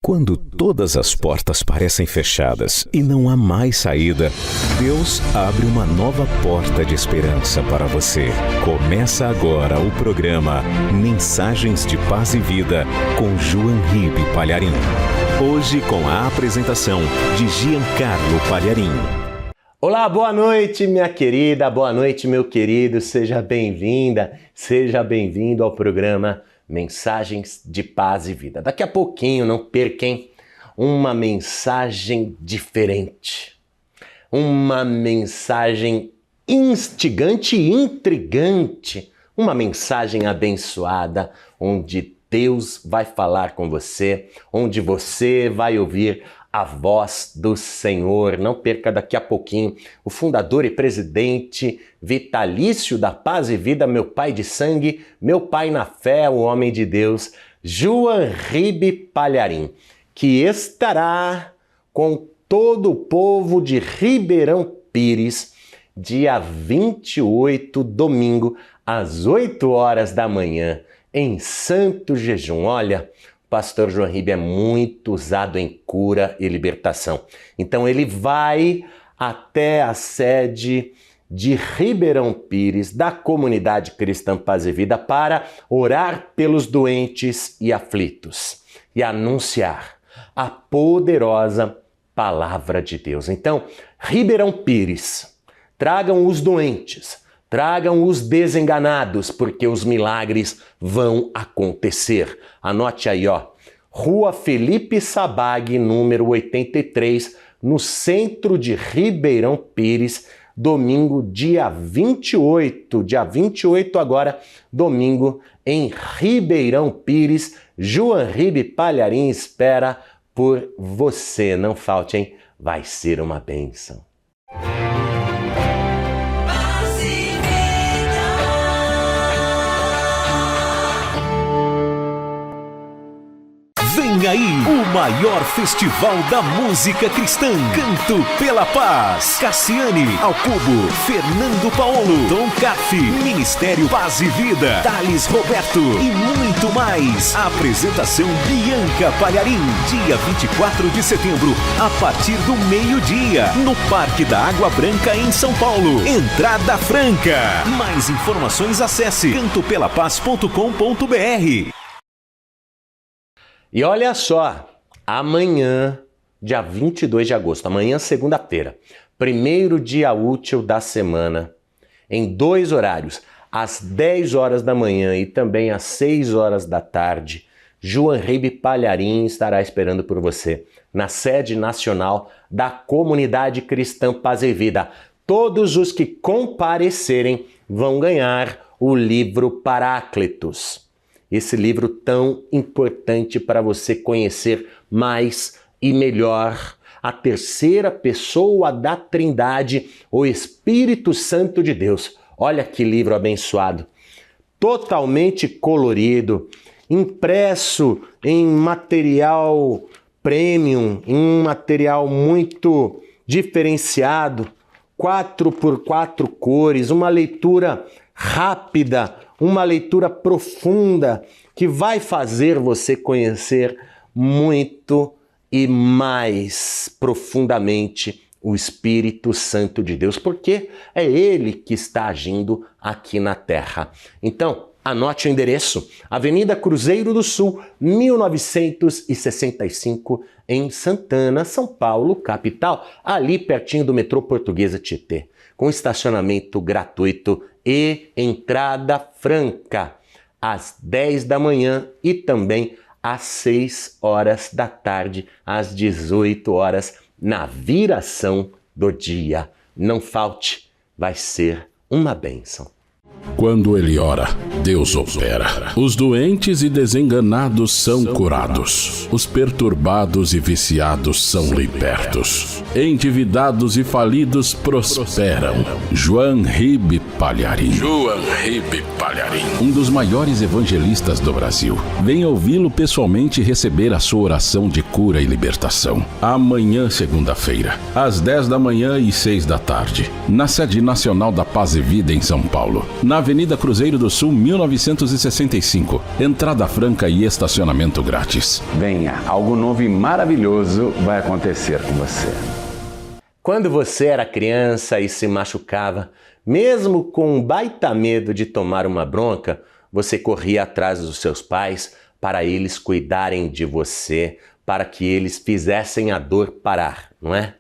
Quando todas as portas parecem fechadas e não há mais saída, Deus abre uma nova porta de esperança para você. Começa agora o programa Mensagens de Paz e Vida com João Ribe Palharim. Hoje com a apresentação de Giancarlo Palharim. Olá, boa noite, minha querida, boa noite, meu querido. Seja bem-vinda, seja bem-vindo ao programa Mensagens de Paz e Vida. Daqui a pouquinho, não percam, uma mensagem diferente. Uma mensagem instigante e intrigante. Uma mensagem abençoada, onde Deus vai falar com você, onde você vai ouvir a voz do Senhor. Não perca daqui a pouquinho o fundador e presidente vitalício da Paz e Vida, meu pai de sangue, meu pai na fé, o homem de Deus, João Ribe Palharim, que estará com todo o povo de Ribeirão Pires, dia 28, domingo, às 8 horas da manhã, em Santo Jejum. Olha, o pastor João Ribe é muito usado em cura e libertação. Então ele vai até a sede de Ribeirão Pires, da comunidade cristã Paz e Vida, para orar pelos doentes e aflitos e anunciar a poderosa palavra de Deus. Então, Ribeirão Pires, tragam os doentes, tragam os desenganados, porque os milagres vão acontecer. Anote aí, ó. Rua Felipe Sabag, número 83, no centro de Ribeirão Pires, domingo, dia 28. Dia 28 agora, domingo, em Ribeirão Pires. João Ribe Palharim espera por você. Não falte, hein? Vai ser uma bênção. Vem aí o maior festival da música cristã. Canto pela Paz. Cassiane, Ao Cubo, Fernando Paolo, Tom Carfi, Ministério Paz e Vida, Thales Roberto e muito mais. A apresentação Bianca Palharim, dia 24 de setembro, a partir do meio-dia, no Parque da Água Branca, em São Paulo. Entrada franca. Mais informações acesse cantopelapaz.com.br. E olha só, amanhã, dia 22 de agosto, amanhã segunda-feira, primeiro dia útil da semana, em 2 horários, às 10 horas da manhã e também às 6 horas da tarde, João Ribe Palharim estará esperando por você na sede nacional da Comunidade Cristã Paz e Vida. Todos os que comparecerem vão ganhar o livro Paráclitos. Esse livro tão importante para você conhecer mais e melhor a terceira pessoa da Trindade, o Espírito Santo de Deus. Olha que livro abençoado, totalmente colorido, impresso em material premium, em um material muito diferenciado, 4x4 cores, uma leitura rápida, uma leitura profunda que vai fazer você conhecer muito e mais profundamente o Espírito Santo de Deus, porque é Ele que está agindo aqui na Terra. Então, anote o endereço: Avenida Cruzeiro do Sul, 1965, em Santana, São Paulo, capital, ali pertinho do metrô Portuguesa Tietê, com estacionamento gratuito e entrada franca, às 10 da manhã e também às 6 horas da tarde, às 18 horas, na viração do dia. Não falte, vai ser uma bênção. Quando ele ora, Deus opera. Os doentes e desenganados são curados. Os perturbados e viciados são libertos. Endividados e falidos prosperam. João Ribe Palharim. João Ribe Palharim. Um dos maiores evangelistas do Brasil. Venha ouvi-lo pessoalmente e receber a sua oração de cura e libertação. Amanhã, segunda-feira, às 10 da manhã e 6 da tarde, na sede nacional da Paz e Vida em São Paulo. Na Avenida Cruzeiro do Sul, 1965. Entrada franca e estacionamento grátis. Venha, algo novo e maravilhoso vai acontecer com você. Quando você era criança e se machucava, mesmo com um baita medo de tomar uma bronca, você corria atrás dos seus pais para eles cuidarem de você, para que eles fizessem a dor parar, não é?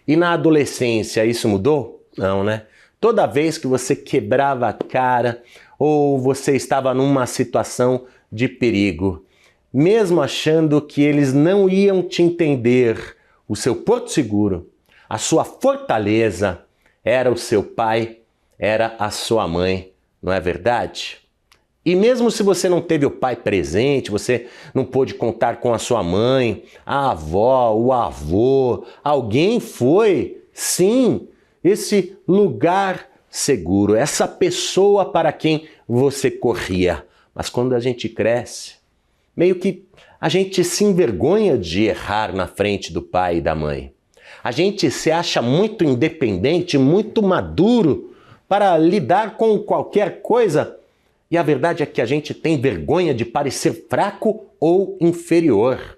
E na adolescência isso mudou? Não, né? Toda vez que você quebrava a cara ou você estava numa situação de perigo, mesmo achando que eles não iam te entender, o seu porto seguro, a sua fortaleza era o seu pai, era a sua mãe, não é verdade? E mesmo se você não teve o pai presente, você não pôde contar com a sua mãe, a avó, o avô, alguém foi, sim, esse lugar seguro, essa pessoa para quem você corria. Mas quando a gente cresce, meio que a gente se envergonha de errar na frente do pai e da mãe. A gente se acha muito independente, muito maduro para lidar com qualquer coisa. E a verdade é que a gente tem vergonha de parecer fraco ou inferior.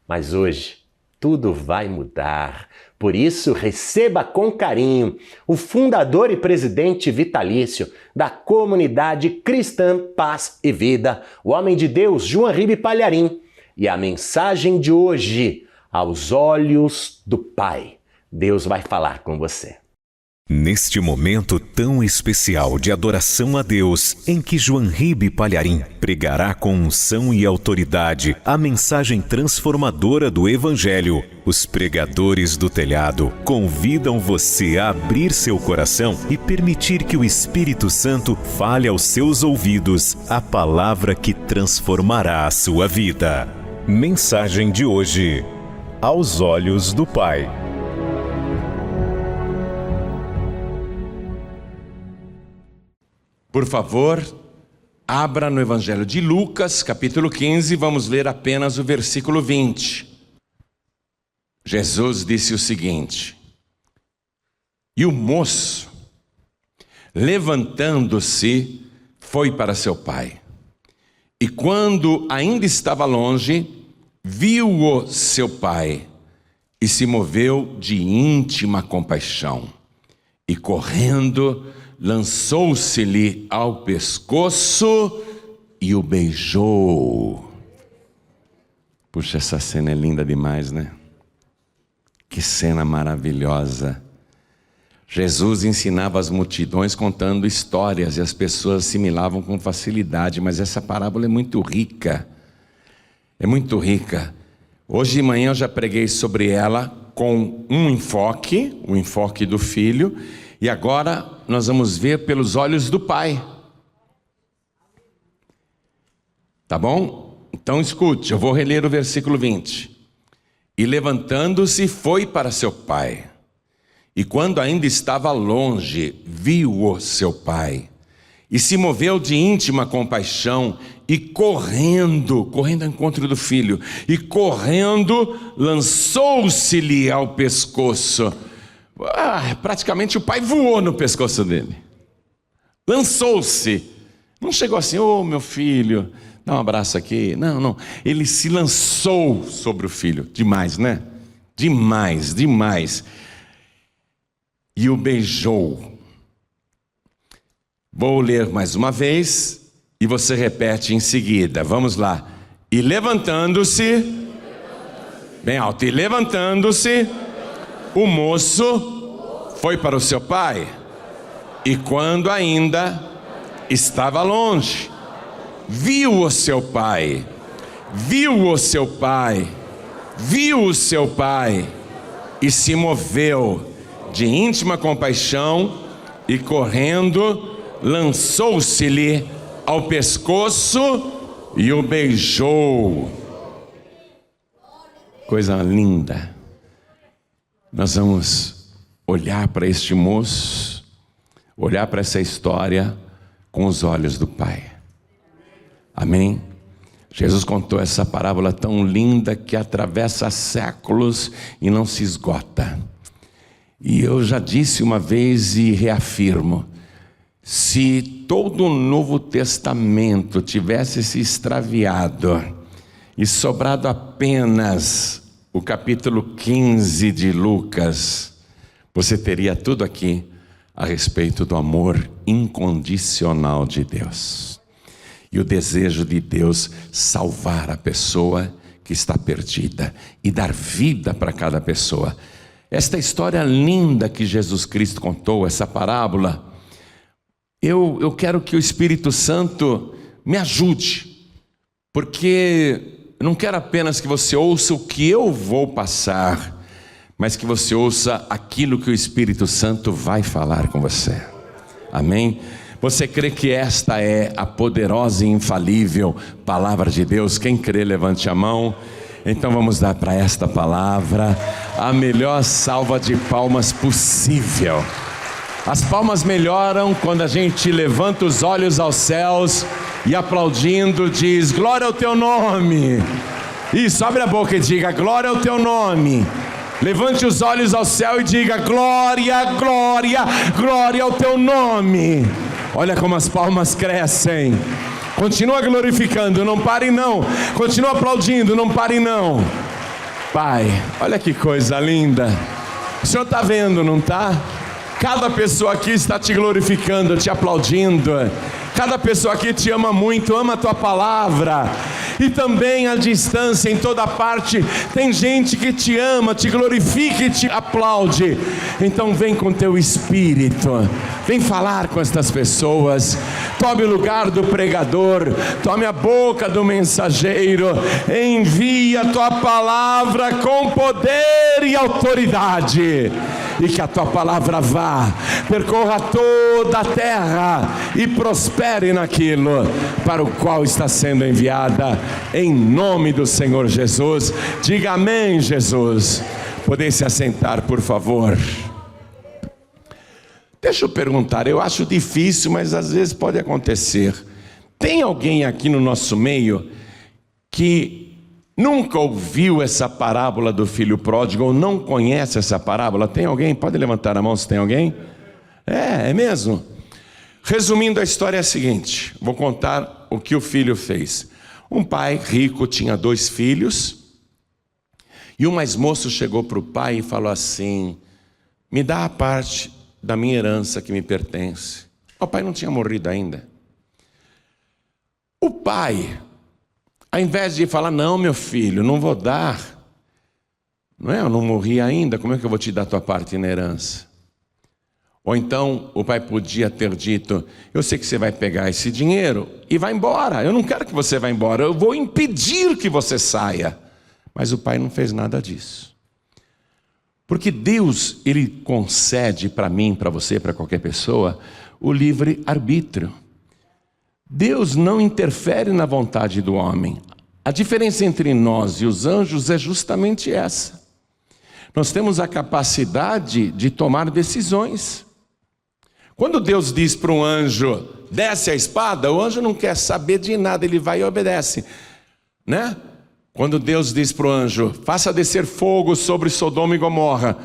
Mas hoje tudo vai mudar. Por isso, receba com carinho o fundador e presidente vitalício da comunidade cristã Paz e Vida, o homem de Deus, João Ribe Palharim. E a mensagem de hoje, aos olhos do Pai. Deus vai falar com você. Neste momento tão especial de adoração a Deus, em que João Ribe Palharim pregará com unção e autoridade a mensagem transformadora do Evangelho, os pregadores do telhado convidam você a abrir seu coração e permitir que o Espírito Santo fale aos seus ouvidos a palavra que transformará a sua vida. Mensagem de hoje: aos olhos do Pai. Por favor, abra no Evangelho de Lucas, capítulo 15, vamos ler apenas o versículo 20. Jesus disse o seguinte: e o moço, levantando-se, foi para seu pai. E quando ainda estava longe, viu-o seu pai, e se moveu de íntima compaixão. E correndo, lançou-se-lhe ao pescoço e o beijou. Puxa, essa cena é linda demais, né? Que cena maravilhosa. Jesus ensinava as multidões contando histórias e as pessoas assimilavam com facilidade, mas essa parábola é muito rica. É muito rica. Hoje de manhã eu já preguei sobre ela com um enfoque, o enfoque do filho, e agora nós vamos ver pelos olhos do pai. Tá bom? Então escute, eu vou reler o versículo 20. E levantando-se foi para seu pai. E quando ainda estava longe, viu-o seu pai. E se moveu de íntima compaixão e correndo ao encontro do filho, e correndo, lançou-se-lhe ao pescoço. Praticamente o pai voou no pescoço dele. Lançou-se. Não chegou assim: ô meu filho, dá um abraço aqui. Não. Ele se lançou sobre o filho. Demais, né? Demais. E o beijou. Vou ler mais uma vez e você repete em seguida. Vamos lá. E levantando-se, bem alto, e levantando-se, o moço foi para o seu pai, e quando ainda estava longe, viu o seu pai, e se moveu de íntima compaixão, e correndo, lançou-se-lhe ao pescoço e o beijou. Coisa linda. Nós vamos olhar para este moço, olhar para essa história com os olhos do Pai. Amém? Jesus contou essa parábola tão linda que atravessa séculos e não se esgota. E eu já disse uma vez e reafirmo: Se todo o Novo Testamento tivesse se extraviado e sobrado apenas o capítulo 15 de Lucas, você teria tudo aqui a respeito do amor incondicional de Deus e o desejo de Deus salvar a pessoa que está perdida e dar vida para cada pessoa. Esta história linda que Jesus Cristo contou, essa parábola, eu quero que o Espírito Santo me ajude, porque eu não quero apenas que você ouça o que eu vou passar, mas que você ouça aquilo que o Espírito Santo vai falar com você. Amém? Você crê que esta é a poderosa e infalível palavra de Deus? Quem crê, levante a mão. Então vamos dar para esta palavra a melhor salva de palmas possível. As palmas melhoram quando a gente levanta os olhos aos céus e aplaudindo diz: glória ao teu nome. Isso, abre a boca e diga: glória ao teu nome. Levante os olhos ao céu e diga: glória, glória, glória ao teu nome. Olha como as palmas crescem. Continua glorificando, não pare não. Continua aplaudindo, não pare não. Pai, olha que coisa linda. O Senhor está vendo, não está? Cada pessoa aqui está te glorificando, te aplaudindo. Cada pessoa aqui te ama muito, ama a tua palavra. E também à distância, em toda parte, tem gente que te ama, te glorifica e te aplaude. Então vem com teu espírito, vem falar com estas pessoas. Tome o lugar do pregador, tome a boca do mensageiro. Envia a tua palavra com poder e autoridade. E que a tua palavra vá, percorra toda a terra e prospere naquilo para o qual está sendo enviada, em nome do Senhor Jesus. Diga amém, Jesus. Podem se assentar, por favor. Deixa eu perguntar, eu acho difícil, mas às vezes pode acontecer. Tem alguém aqui no nosso meio que nunca ouviu essa parábola do filho pródigo ou não conhece essa parábola? Tem alguém? Pode levantar a mão se tem alguém. É mesmo? Resumindo, a história é a seguinte. Vou contar o que o filho fez. Um pai rico tinha 2 filhos. E o mais moço chegou para o pai e falou assim: me dá a parte da minha herança que me pertence. O pai não tinha morrido ainda. O pai, ao invés de falar: não, meu filho, não vou dar, não é? Eu não morri ainda, como é que eu vou te dar a tua parte na herança? Ou então o pai podia ter dito: eu sei que você vai pegar esse dinheiro e vai embora, eu não quero que você vá embora, eu vou impedir que você saia. Mas o pai não fez nada disso. Porque Deus, Ele concede para mim, para você, para qualquer pessoa, o livre arbítrio. Deus não interfere na vontade do homem. A diferença entre nós e os anjos é justamente essa. Nós temos a capacidade de tomar decisões. Quando Deus diz para um anjo: desce a espada, o anjo não quer saber de nada, ele vai e obedece, né? Quando Deus diz para o anjo: faça descer fogo sobre Sodoma e Gomorra,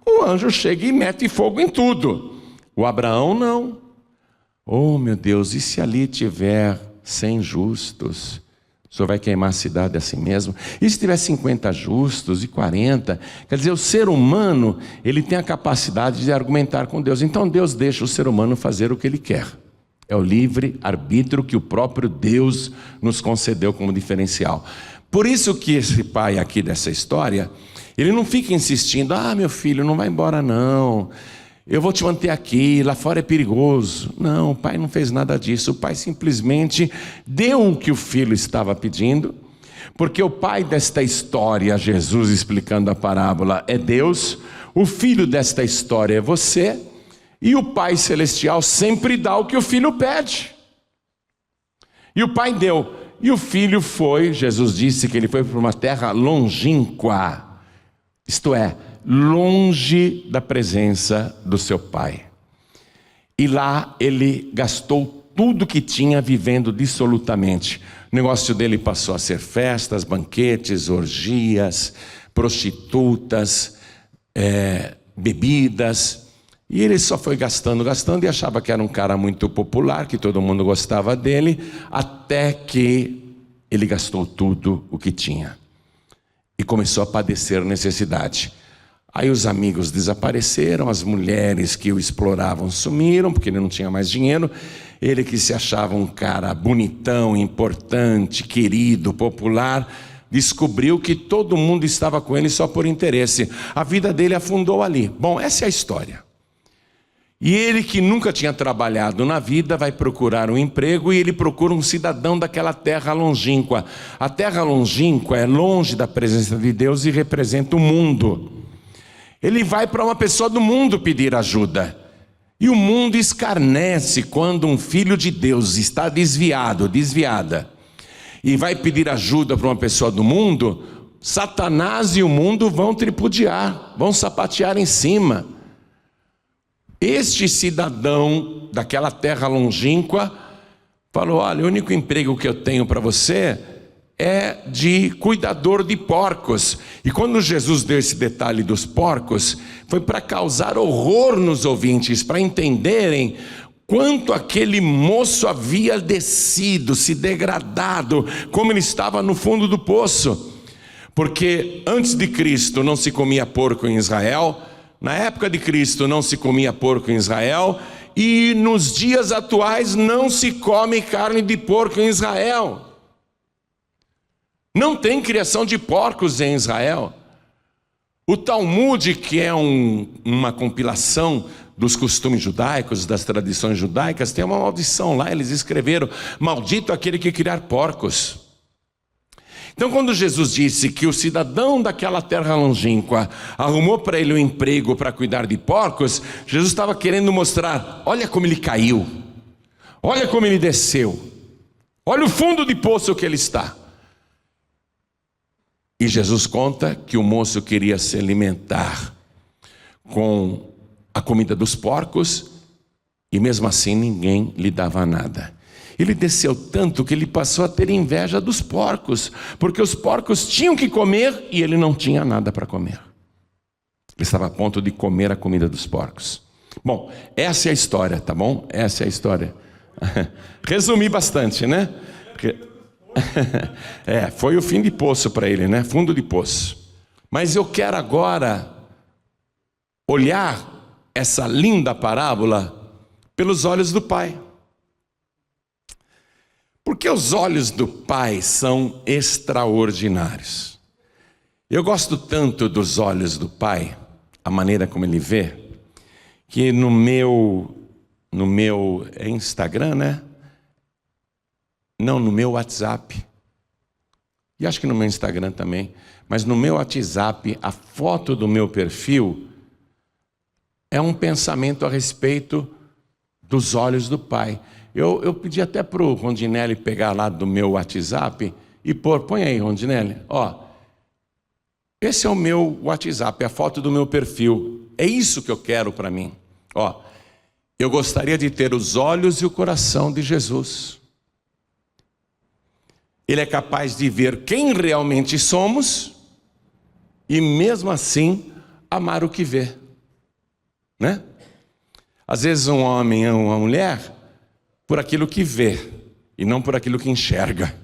o anjo chega e mete fogo em tudo. O Abraão não. Oh meu Deus, e se ali tiver 100 justos? O Senhor vai queimar a cidade assim mesmo? E se tiver 50 justos e 40? Quer dizer, o ser humano, ele tem a capacidade de argumentar com Deus. Então Deus deixa o ser humano fazer o que ele quer. É o livre arbítrio que o próprio Deus nos concedeu como diferencial. Por isso que esse pai aqui dessa história, ele não fica insistindo: ah, meu filho, não vai embora não, eu vou te manter aqui, lá fora é perigoso. Não, o pai não fez nada disso. O pai simplesmente deu o que o filho estava pedindo, porque o pai desta história, Jesus explicando a parábola, é Deus, o filho desta história é você, e o Pai Celestial sempre dá o que o filho pede. E o pai deu, e o filho foi, Jesus disse que ele foi para uma terra longínqua, isto é, longe da presença do seu pai. E lá ele gastou tudo que tinha vivendo dissolutamente. O negócio dele passou a ser festas, banquetes, orgias, prostitutas, bebidas. E ele só foi gastando e achava que era um cara muito popular, que todo mundo gostava dele, até que ele gastou tudo o que tinha. E começou a padecer necessidade. Aí os amigos desapareceram, as mulheres que o exploravam sumiram, porque ele não tinha mais dinheiro. Ele que se achava um cara bonitão, importante, querido, popular, descobriu que todo mundo estava com ele só por interesse. A vida dele afundou ali. Bom, essa é a história. E ele, que nunca tinha trabalhado na vida, vai procurar um emprego, e ele procura um cidadão daquela terra longínqua. A terra longínqua é longe da presença de Deus e representa o mundo. Ele vai para uma pessoa do mundo pedir ajuda. E o mundo escarnece quando um filho de Deus está desviada, e vai pedir ajuda para uma pessoa do mundo. Satanás e o mundo vão tripudiar, vão sapatear em cima. Este cidadão daquela terra longínqua falou: olha, o único emprego que eu tenho para você é de cuidador de porcos. E quando Jesus deu esse detalhe dos porcos, foi para causar horror nos ouvintes, para entenderem quanto aquele moço havia descido, se degradado, como ele estava no fundo do poço. Porque antes de Cristo não se comia porco em Israel, na época de Cristo não se comia porco em Israel, e nos dias atuais não se come carne de porco em Israel. Não tem criação de porcos em Israel. O Talmud, que é uma compilação dos costumes judaicos, das tradições judaicas, tem uma maldição lá. Eles escreveram: maldito aquele que criar porcos. Então, quando Jesus disse que o cidadão daquela terra longínqua arrumou para ele um emprego para cuidar de porcos, Jesus estava querendo mostrar: olha como ele caiu, olha como ele desceu, olha o fundo de poço que ele está. E Jesus conta que o moço queria se alimentar com a comida dos porcos, e mesmo assim ninguém lhe dava nada. Ele desceu tanto que ele passou a ter inveja dos porcos, porque os porcos tinham que comer e ele não tinha nada para comer. Ele estava a ponto de comer a comida dos porcos. Bom, essa é a história, tá bom? Essa é a história. Resumi bastante, né? Foi o fim de poço para ele, né? Fundo de poço. Mas eu quero agora olhar essa linda parábola pelos olhos do Pai. Porque os olhos do Pai são extraordinários. Eu gosto tanto dos olhos do Pai, a maneira como Ele vê, que no meu Instagram, né? Não, no meu WhatsApp, e acho que no meu Instagram também, mas no meu WhatsApp, a foto do meu perfil é um pensamento a respeito dos olhos do Pai. Eu pedi até para o Rondinelli pegar lá do meu WhatsApp e pôr. Põe aí, Rondinelli. Esse é o meu WhatsApp, a foto do meu perfil. É isso que eu quero para mim. Eu gostaria de ter os olhos e o coração de Jesus. Ele é capaz de ver quem realmente somos e mesmo assim amar o que vê, né? Às vezes um homem ama uma mulher por aquilo que vê e não por aquilo que enxerga.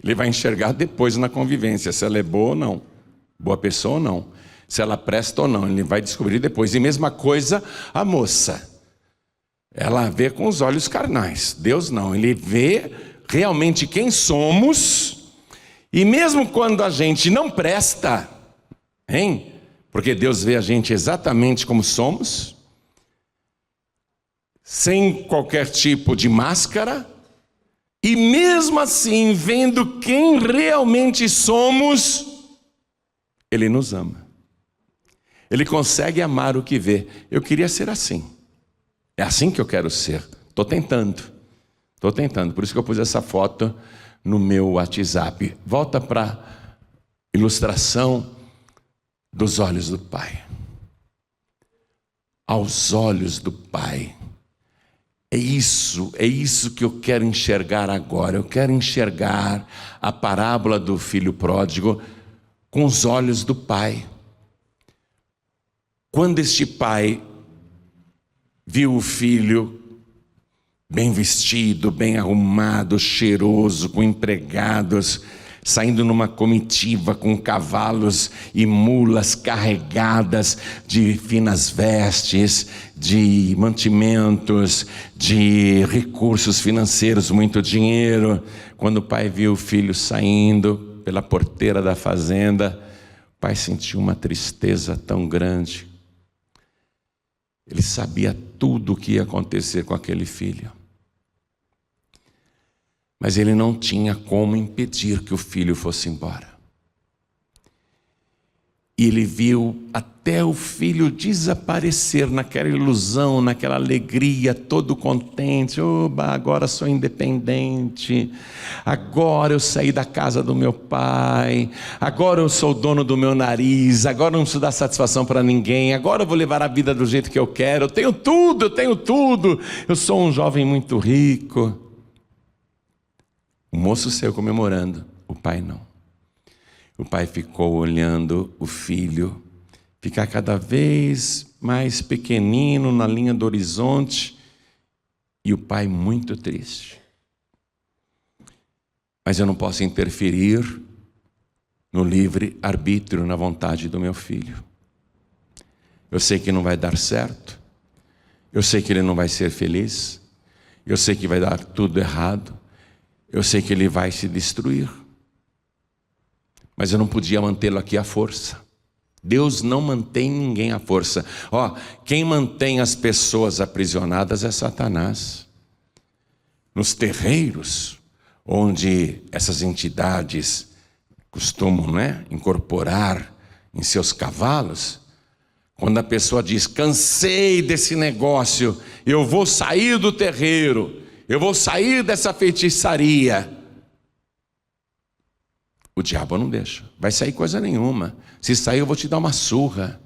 Ele vai enxergar depois na convivência, se ela é boa ou não, boa pessoa ou não, se ela presta ou não, ele vai descobrir depois. E mesma coisa a moça, ela vê com os olhos carnais. Deus não, Ele vê realmente quem somos, e mesmo quando a gente não presta, hein? Porque Deus vê a gente exatamente como somos, sem qualquer tipo de máscara, e mesmo assim, vendo quem realmente somos, Ele nos ama. Ele consegue amar o que vê. Eu queria ser assim. É assim que eu quero ser. Estou tentando, por isso que eu pus essa foto no meu WhatsApp. Volta para a ilustração dos olhos do Pai. Aos olhos do Pai. É isso que eu quero enxergar agora. Eu quero enxergar a parábola do filho pródigo com os olhos do Pai. Quando este pai viu o filho bem vestido, bem arrumado, cheiroso, com empregados, saindo numa comitiva com cavalos e mulas carregadas de finas vestes, de mantimentos, de recursos financeiros, muito dinheiro. Quando o pai viu o filho saindo pela porteira da fazenda, o pai sentiu uma tristeza tão grande. Ele sabia tudo o que ia acontecer com aquele filho. Mas ele não tinha como impedir que o filho fosse embora. E ele viu até o filho desaparecer naquela ilusão, naquela alegria, todo contente. Oba, agora sou independente. Agora eu saí da casa do meu pai. Agora eu sou o dono do meu nariz. Agora eu não preciso dar satisfação para ninguém. Agora eu vou levar a vida do jeito que eu quero. Eu tenho tudo, eu tenho tudo. Eu sou um jovem muito rico. O moço saiu comemorando, o pai não. O pai ficou olhando o filho ficar cada vez mais pequenino na linha do horizonte, e o pai muito triste. Mas eu não posso interferir no livre arbítrio, na vontade do meu filho. Eu sei que não vai dar certo, eu sei que ele não vai ser feliz, eu sei que vai dar tudo errado, eu sei que ele vai se destruir. Mas eu não podia mantê-lo aqui à força. Deus não mantém ninguém à força. Quem mantém as pessoas aprisionadas é Satanás. Nos terreiros, onde essas entidades costumam, incorporar em seus cavalos, quando a pessoa diz, cansei desse negócio, eu vou sair do terreiro, eu vou sair dessa feitiçaria. O diabo não deixa. Vai sair coisa nenhuma. Se sair, eu vou te dar uma surra.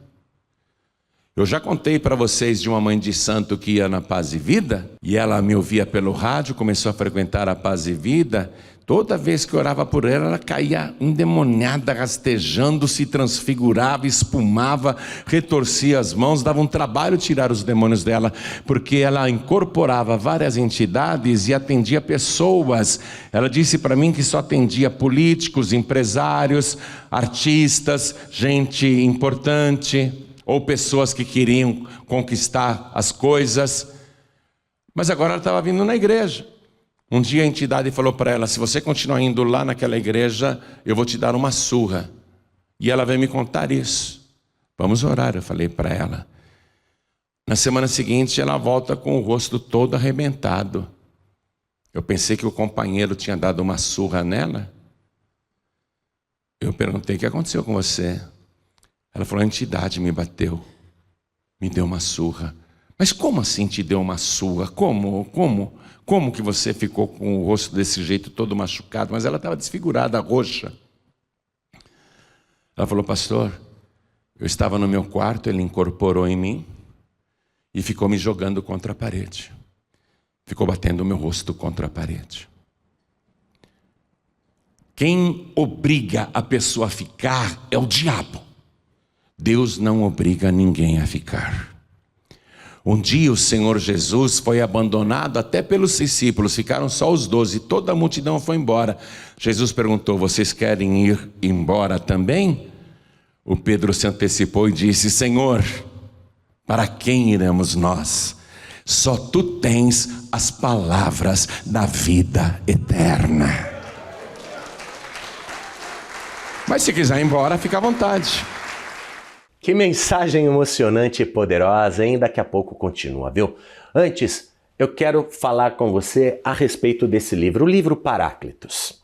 Eu já contei para vocês de uma mãe de santo que ia na Paz e Vida, e ela me ouvia pelo rádio, começou a frequentar a Paz e Vida. Toda vez que eu orava por ela, ela caía endemoniada, rastejando, se transfigurava, espumava, retorcia as mãos, dava um trabalho tirar os demônios dela, porque ela incorporava várias entidades e atendia pessoas. Ela disse para mim que só atendia políticos, empresários, artistas, gente importante, ou pessoas que queriam conquistar as coisas. Mas agora ela estava vindo na igreja. Um dia a entidade falou para ela, se você continuar indo lá naquela igreja, eu vou te dar uma surra. E ela veio me contar isso. Vamos orar, eu falei para ela. Na semana seguinte, ela volta com o rosto todo arrebentado. Eu pensei que o companheiro tinha dado uma surra nela. Eu perguntei, o que aconteceu com você? Ela falou, a entidade me bateu, me deu uma surra. Mas como assim te deu uma surra? Como que você ficou com o rosto desse jeito, todo machucado? Mas ela estava desfigurada, roxa. Ela falou, pastor, eu estava no meu quarto, ele incorporou em mim e ficou me jogando contra a parede. Ficou batendo o meu rosto contra a parede. Quem obriga a pessoa a ficar é o diabo. Deus não obriga ninguém a ficar. Um dia o Senhor Jesus foi abandonado até pelos discípulos, ficaram só os 12, toda a multidão foi embora. Jesus perguntou, vocês querem ir embora também? O Pedro se antecipou e disse, Senhor, para quem iremos nós? Só tu tens as palavras da vida eterna. Mas se quiser ir embora, fica à vontade. Que mensagem emocionante e poderosa, hein? Daqui a pouco continua, viu? Antes, eu quero falar com você a respeito desse livro, o livro Paráclitos,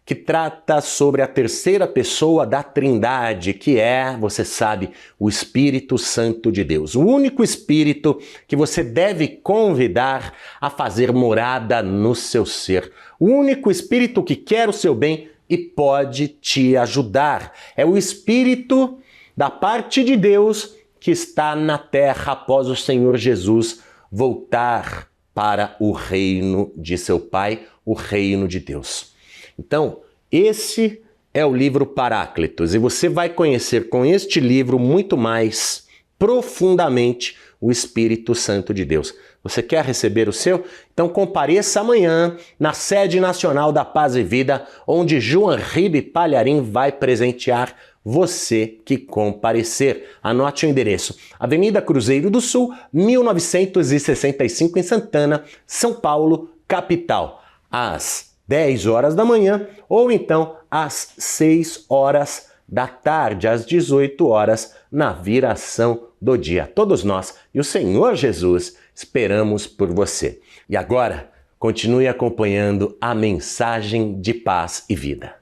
que trata sobre a terceira pessoa da Trindade, que é, você sabe, o Espírito Santo de Deus. O único Espírito que você deve convidar a fazer morada no seu ser. O único Espírito que quer o seu bem e pode te ajudar. É o Espírito da parte de Deus que está na terra após o Senhor Jesus voltar para o reino de seu Pai, o reino de Deus. Então, esse é o livro Paráclitos e você vai conhecer com este livro muito mais profundamente o Espírito Santo de Deus. Você quer receber o seu? Então compareça amanhã na sede nacional da Paz e Vida, onde João Ribe Palharim vai presentear você que comparecer. Anote o endereço: Avenida Cruzeiro do Sul, 1965, em Santana, São Paulo, capital. Às 10 horas da manhã ou então às 6 horas da tarde, às 18 horas, na viração do dia. Todos nós e o Senhor Jesus esperamos por você. E agora, continue acompanhando a mensagem de paz e vida.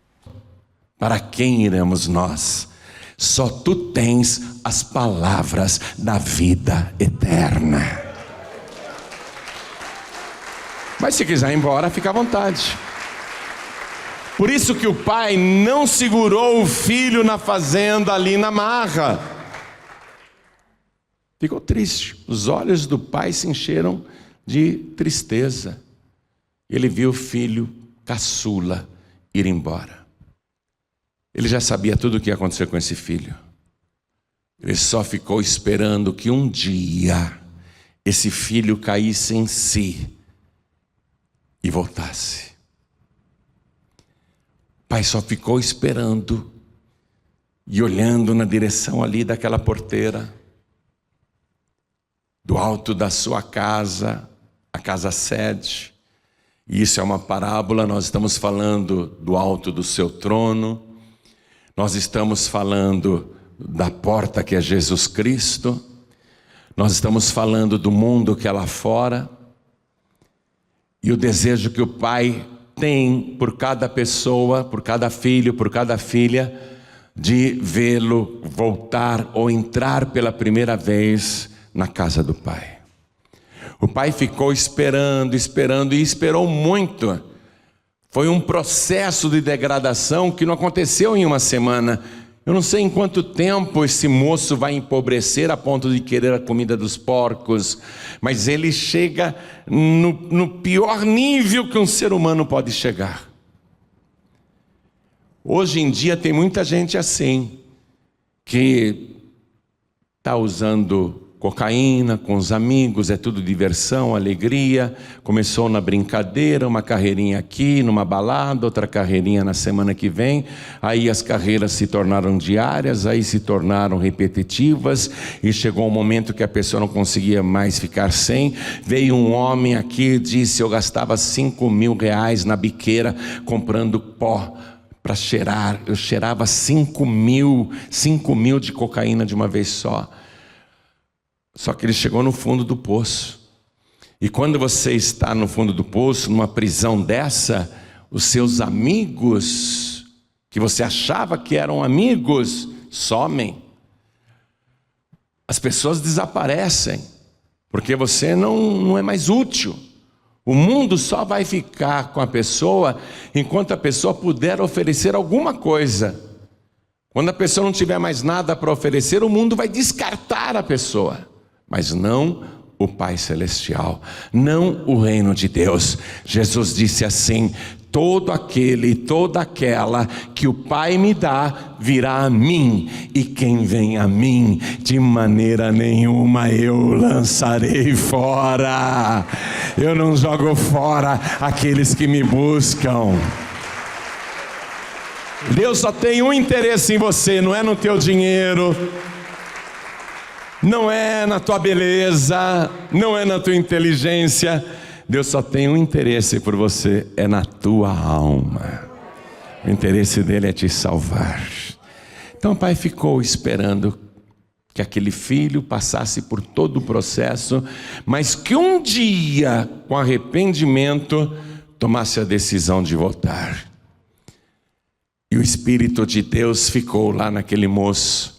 Para quem iremos nós? Só tu tens as palavras da vida eterna. Mas se quiser ir embora, fica à vontade. Por isso que o pai não segurou o filho na fazenda ali na marra. Ficou triste. Os olhos do pai se encheram de tristeza. Ele viu o filho caçula ir embora. Ele já sabia tudo o que ia acontecer com esse filho. Ele só ficou esperando que um dia esse filho caísse em si e voltasse. O pai só ficou esperando e olhando na direção ali daquela porteira, do alto da sua casa, a casa sede. E isso é uma parábola, nós estamos falando do alto do seu trono, nós estamos falando da porta que é Jesus Cristo, nós estamos falando do mundo que é lá fora, e o desejo que o pai tem por cada pessoa, por cada filho, por cada filha, de vê-lo voltar ou entrar pela primeira vez na casa do pai. O pai ficou esperando e esperou muito. Foi um processo de degradação que não aconteceu em uma semana. Eu não sei em quanto tempo esse moço vai empobrecer a ponto de querer a comida dos porcos, mas ele chega no pior nível que um ser humano pode chegar. Hoje em dia tem muita gente assim, que está usando cocaína com os amigos, é tudo diversão, alegria. Começou na brincadeira, uma carreirinha aqui, numa balada, outra carreirinha na semana que vem. Aí as carreiras se tornaram diárias, aí se tornaram repetitivas, e chegou um momento que a pessoa não conseguia mais ficar sem. Veio um homem aqui e disse: eu gastava R$5.000 na biqueira comprando pó para cheirar. Eu cheirava 5.000 de cocaína de uma vez só. Só que ele chegou no fundo do poço. E quando você está no fundo do poço, numa prisão dessa, os seus amigos, que você achava que eram amigos, somem. As pessoas desaparecem, porque você não é mais útil. O mundo só vai ficar com a pessoa enquanto a pessoa puder oferecer alguma coisa. Quando a pessoa não tiver mais nada para oferecer, o mundo vai descartar a pessoa. Mas não o Pai Celestial, não o reino de Deus. Jesus disse assim: todo aquele e toda aquela que o Pai me dá virá a mim, e quem vem a mim, de maneira nenhuma eu lançarei fora. Eu não jogo fora aqueles que me buscam. Deus só tem um interesse em você, não é no teu dinheiro, não é na tua beleza, não é na tua inteligência. Deus só tem um interesse por você, é na tua alma. O interesse dele é te salvar. Então o pai ficou esperando que aquele filho passasse por todo o processo, mas que um dia, com arrependimento, tomasse a decisão de voltar. E o Espírito de Deus ficou lá naquele moço.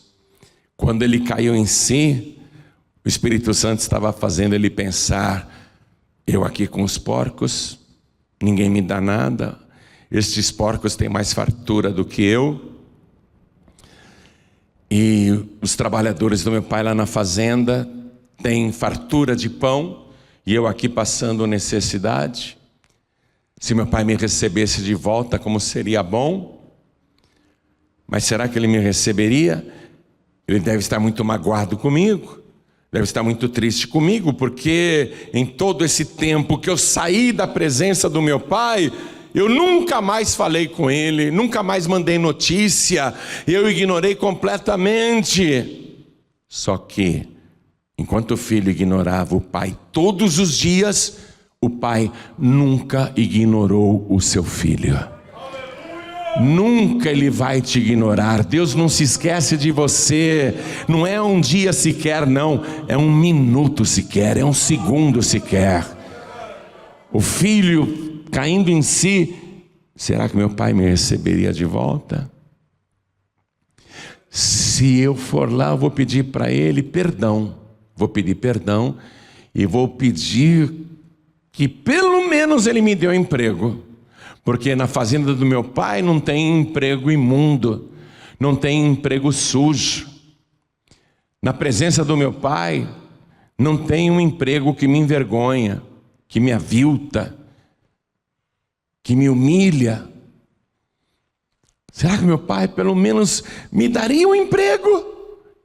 Quando ele caiu em si, o Espírito Santo estava fazendo ele pensar: eu aqui com os porcos, ninguém me dá nada, estes porcos têm mais fartura do que eu, e os trabalhadores do meu pai lá na fazenda têm fartura de pão, e eu aqui passando necessidade. Se meu pai me recebesse de volta, como seria bom? Mas será que ele me receberia? Ele deve estar muito magoado comigo, deve estar muito triste comigo, porque em todo esse tempo que eu saí da presença do meu pai, eu nunca mais falei com ele, nunca mais mandei notícia, eu ignorei completamente. Só que, enquanto o filho ignorava o pai todos os dias, o pai nunca ignorou o seu filho. Nunca ele vai te ignorar. Deus não se esquece de você. Não é um dia sequer, não. É um minuto sequer, é um segundo sequer. O filho caindo em si: será que meu pai me receberia de volta? Se eu for lá, eu vou pedir para ele perdão. Vou pedir perdão e vou pedir que pelo menos ele me dê um emprego. Porque na fazenda do meu pai não tem emprego imundo, não tem emprego sujo. Na presença do meu pai não tem um emprego que me envergonha, que me avilta, que me humilha. Será que meu pai pelo menos me daria um emprego?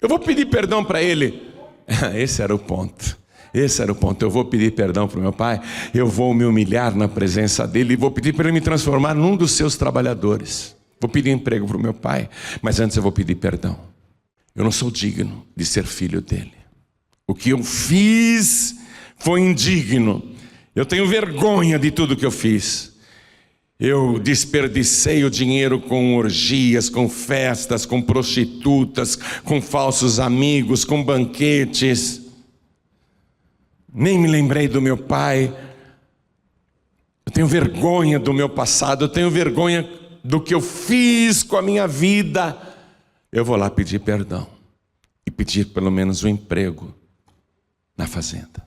Eu vou pedir perdão para ele. Esse era o ponto. Esse era o ponto. Eu vou pedir perdão para o meu pai, eu vou me humilhar na presença dele e vou pedir para ele me transformar num dos seus trabalhadores. Vou pedir emprego para o meu pai, mas antes eu vou pedir perdão. Eu não sou digno de ser filho dele. O que eu fiz foi indigno. Eu tenho vergonha de tudo que eu fiz. Eu desperdicei o dinheiro com orgias, com festas, com prostitutas, com falsos amigos, com banquetes. Nem me lembrei do meu pai. Eu tenho vergonha do meu passado, eu tenho vergonha do que eu fiz com a minha vida. Eu vou lá pedir perdão e pedir pelo menos um emprego na fazenda.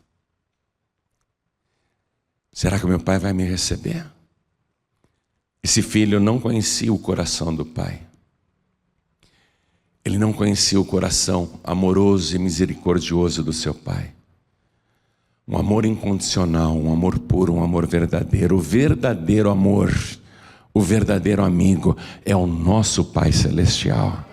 Será que o meu pai vai me receber? Esse filho não conhecia o coração do pai. Ele não conhecia o coração amoroso e misericordioso do seu pai. Um amor incondicional, um amor puro, um amor verdadeiro. O verdadeiro amor, o verdadeiro amigo é o nosso Pai Celestial.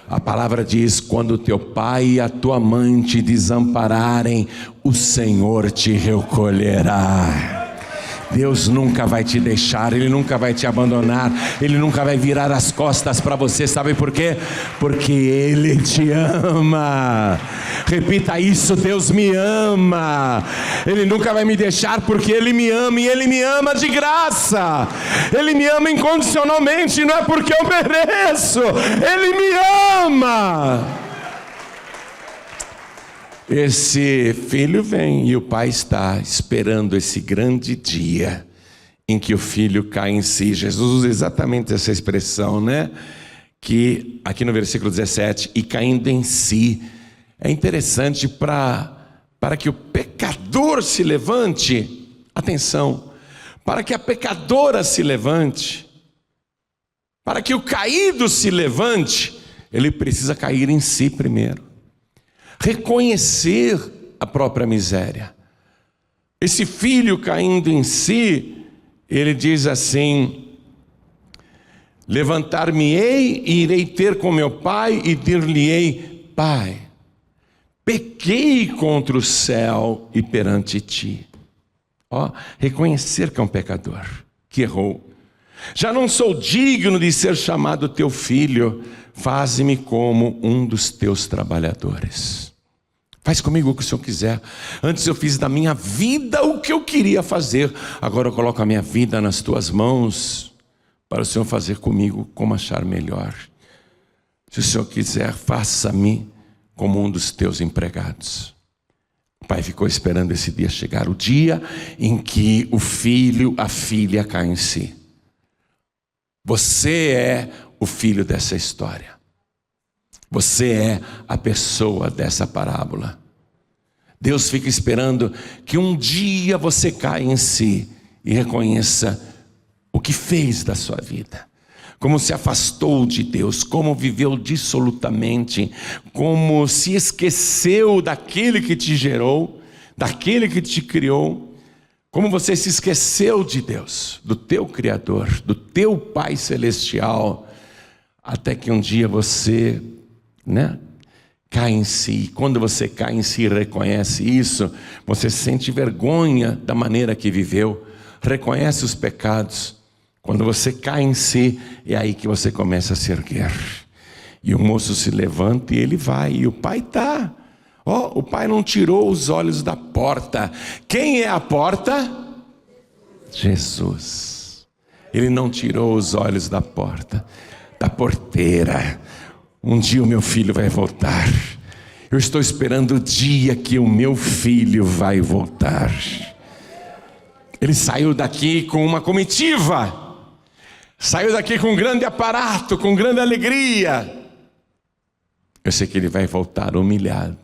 A palavra diz: quando teu pai e a tua mãe te desampararem, o Senhor te recolherá. Deus nunca vai te deixar, Ele nunca vai te abandonar, Ele nunca vai virar as costas para você. Sabe por quê? Porque Ele te ama. Repita isso: Deus me ama. Ele nunca vai me deixar porque Ele me ama, e Ele me ama de graça. Ele me ama incondicionalmente, não é porque eu mereço. Ele me ama. Esse filho vem e o pai está esperando esse grande dia em que o filho cai em si. Jesus usa exatamente essa expressão, né? Que aqui no versículo 17, e caindo em si. É interessante para que o pecador se levante, atenção, para que a pecadora se levante, para que o caído se levante, ele precisa cair em si primeiro. Reconhecer a própria miséria. Esse filho caindo em si, ele diz assim: levantar-me-ei e irei ter com meu pai e dir-lhe-ei: Pai, pequei contra o céu e perante ti. Ó, reconhecer que é um pecador, que errou. Já não sou digno de ser chamado teu filho, faze-me como um dos teus trabalhadores. Faz comigo o que o Senhor quiser. Antes eu fiz da minha vida o que eu queria fazer, agora eu coloco a minha vida nas tuas mãos, para o Senhor fazer comigo como achar melhor. Se o Senhor quiser, faça-me como um dos teus empregados. O pai ficou esperando esse dia chegar, o dia em que o filho, a filha cai em si. Você é o filho dessa história. Você é a pessoa dessa parábola. Deus fica esperando que um dia você caia em si e reconheça o que fez da sua vida. Como se afastou de Deus, como viveu dissolutamente, como se esqueceu daquele que te gerou, daquele que te criou. Como você se esqueceu de Deus, do teu Criador, do teu Pai Celestial, até que um dia você, Cai em si. Quando você cai em si e reconhece isso, você sente vergonha da maneira que viveu, reconhece os pecados. Quando você cai em si, é aí que você começa a se erguer. E o moço se levanta e ele vai, e o pai está. O pai não tirou os olhos da porta. Quem é a porta? Jesus. Ele não tirou os olhos da porta, da porteira. Um dia o meu filho vai voltar. Eu estou esperando o dia que o meu filho vai voltar. Ele saiu daqui com uma comitiva. Saiu daqui com um grande aparato, com grande alegria. Eu sei que ele vai voltar humilhado,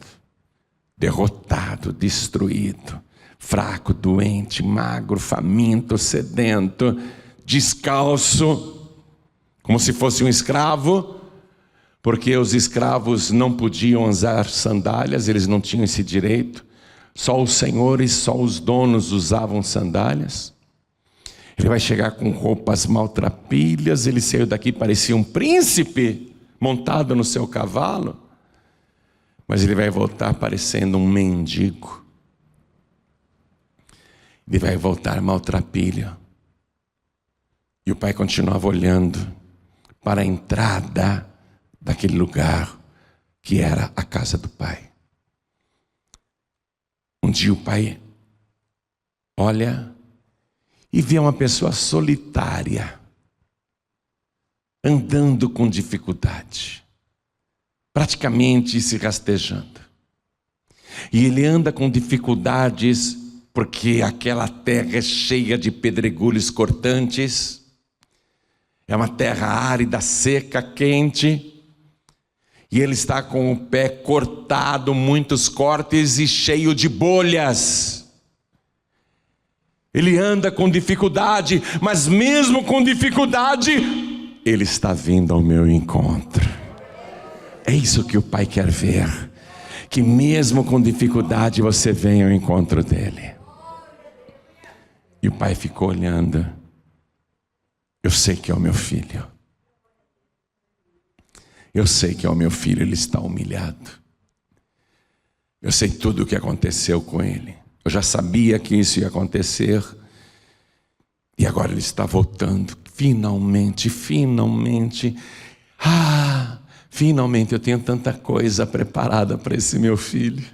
derrotado, destruído, fraco, doente, magro, faminto, sedento, descalço, como se fosse um escravo, porque os escravos não podiam usar sandálias, eles não tinham esse direito. Só os senhores, só os donos usavam sandálias. Ele vai chegar com roupas maltrapilhas, ele saiu daqui, parecia um príncipe montado no seu cavalo, mas ele vai voltar parecendo um mendigo. Ele vai voltar maltrapilho. E o pai continuava olhando para a entrada daquele lugar que era a casa do pai. Um dia o pai olha e vê uma pessoa solitária, andando com dificuldade, praticamente se rastejando. E ele anda com dificuldades porque aquela terra é cheia de pedregulhos cortantes, é uma terra árida, seca, quente, e ele está com o pé cortado, muitos cortes e cheio de bolhas. Ele anda com dificuldade, mas mesmo com dificuldade, ele está vindo ao meu encontro. É isso que o pai quer ver, que mesmo com dificuldade você venha ao encontro dele. E o pai ficou olhando. Eu sei que é o meu filho. Eu sei que é o meu filho, ele está humilhado. Eu sei tudo o que aconteceu com ele. Eu já sabia que isso ia acontecer. E agora ele está voltando. Finalmente. Finalmente eu tenho tanta coisa preparada para esse meu filho.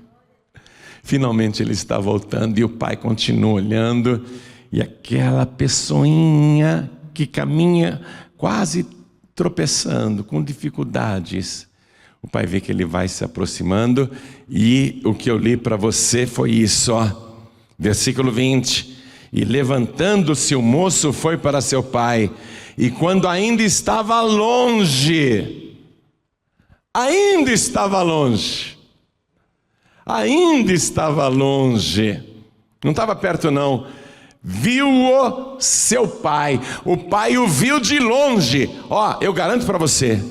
Finalmente ele está voltando e o pai continua olhando. E aquela pessoinha que caminha quase tropeçando, com dificuldades, o pai vê que ele vai se aproximando, e o que eu li para você foi isso, versículo 20, e levantando-se o moço foi para seu pai, e quando ainda estava longe, não estava perto não, viu-o seu pai. O pai o viu de longe. Eu garanto para você,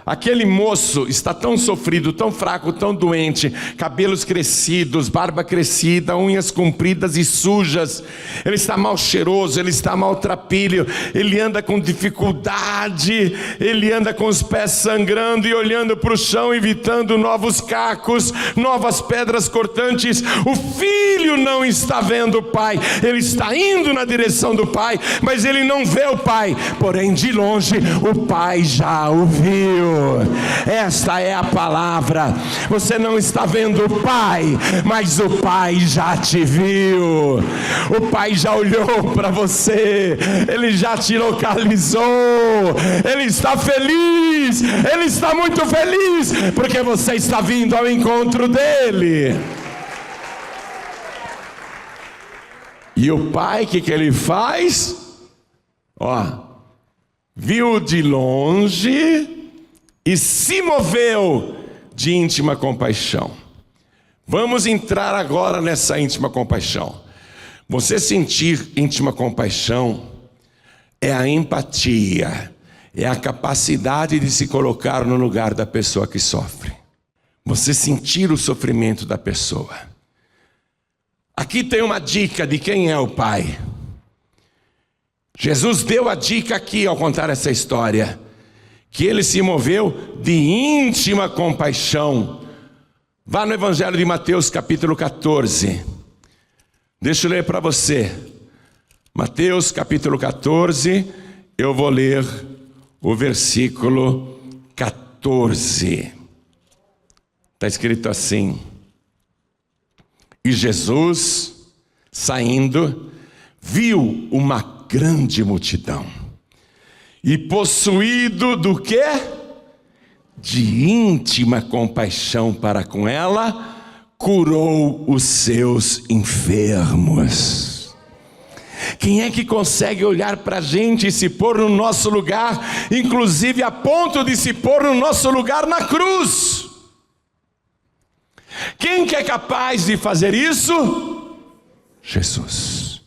aquele moço está tão sofrido, tão fraco, tão doente, cabelos crescidos, barba crescida, unhas compridas e sujas. Ele está mal cheiroso, ele está maltrapilho, ele anda com dificuldade, ele anda com os pés sangrando e olhando para o chão, evitando novos cacos, novas pedras cortantes. O filho não está vendo o pai, ele está indo na direção do pai, mas ele não vê o pai, porém de longe o pai já o viu. Esta é a palavra. Você não está vendo o pai, mas o pai já te viu. O pai já olhou para você, ele já te localizou, ele está feliz, ele está muito feliz, porque você está vindo ao encontro dele. E o pai, o que ele faz? Viu de longe e se moveu de íntima compaixão. Vamos entrar agora nessa íntima compaixão. Você sentir íntima compaixão é a empatia, é a capacidade de se colocar no lugar da pessoa que sofre. Você sentir o sofrimento da pessoa. Aqui tem uma dica de quem é o pai. Jesus deu a dica aqui ao contar essa história, que ele se moveu de íntima compaixão Vá no Evangelho de Mateus, capítulo 14. Deixa eu ler para você. Mateus, capítulo 14, eu vou ler o versículo 14. Está escrito assim: E Jesus, saindo, viu uma grande multidão, e possuído do quê? De íntima compaixão para com ela, curou os seus enfermos. Quem é que consegue olhar para a gente e se pôr no nosso lugar, inclusive a ponto de se pôr no nosso lugar na cruz? Quem que é capaz de fazer isso? Jesus.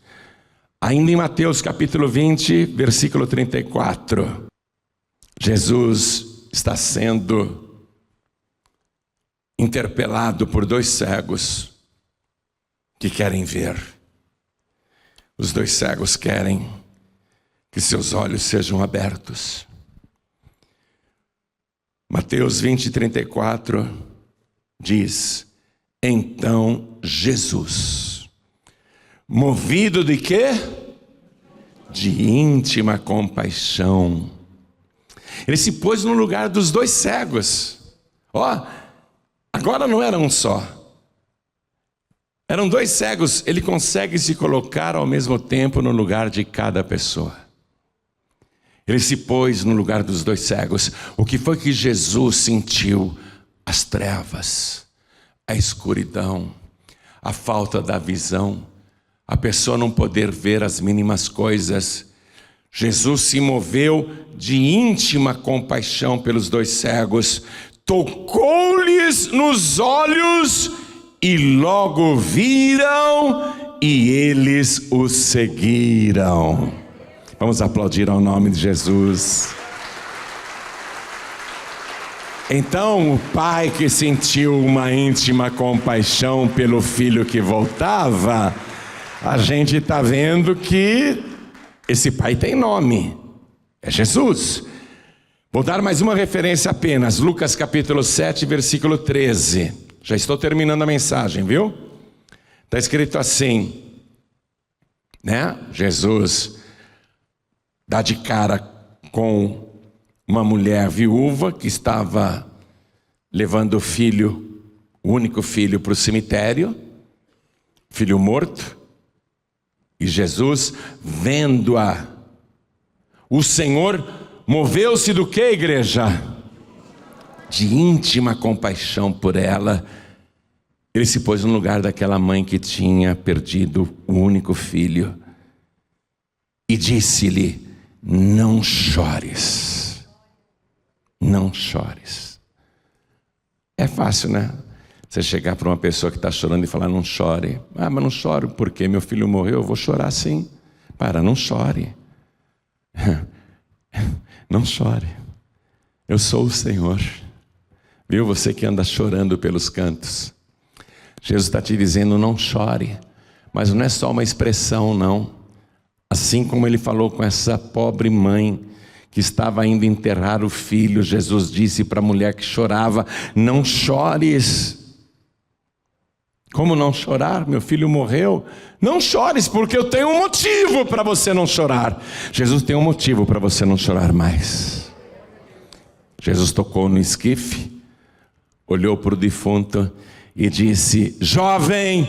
Ainda em Mateus capítulo 20, versículo 34, Jesus está sendo interpelado por dois cegos que querem ver. Os dois cegos querem que seus olhos sejam abertos. Mateus 20, 34 diz: Então Jesus, movido de quê? De íntima compaixão, ele se pôs no lugar dos dois cegos. Agora não era um só, eram dois cegos. Ele consegue se colocar ao mesmo tempo no lugar de cada pessoa. Ele se pôs no lugar dos dois cegos. O que foi que Jesus sentiu? As trevas, a escuridão, a falta da visão, a pessoa não poder ver as mínimas coisas. Jesus se moveu de íntima compaixão pelos dois cegos, tocou-lhes nos olhos e logo viram e eles o seguiram. Vamos aplaudir ao nome de Jesus. Então o pai que sentiu uma íntima compaixão pelo filho que voltava, a gente está vendo que esse pai tem nome, é Jesus. Vou dar mais uma referência apenas, Lucas capítulo 7, versículo 13. Já estou terminando a mensagem, viu? Está escrito assim, né? Jesus dá de cara com uma mulher viúva que estava levando o filho, o único filho, para o cemitério, filho morto. E Jesus, vendo-a, o Senhor moveu-se do que, igreja? De íntima compaixão por ela. Ele se pôs no lugar daquela mãe que tinha perdido o único filho e disse-lhe: não chores, não chores. É fácil, né? Você chegar para uma pessoa que está chorando e falar: não chore. Mas não choro porque meu filho morreu. Eu vou chorar sim. Não chore. Não chore. Eu sou o Senhor. Viu, você que anda chorando pelos cantos. Jesus está te dizendo: não chore. Mas não é só uma expressão, não. Assim como ele falou com essa pobre mãe que estava indo enterrar o filho, Jesus disse para a mulher que chorava: não chores. Como não chorar? Meu filho morreu. Não chores, porque eu tenho um motivo para você não chorar. Jesus tem um motivo para você não chorar mais. Jesus tocou no esquife, olhou para o defunto e disse: jovem,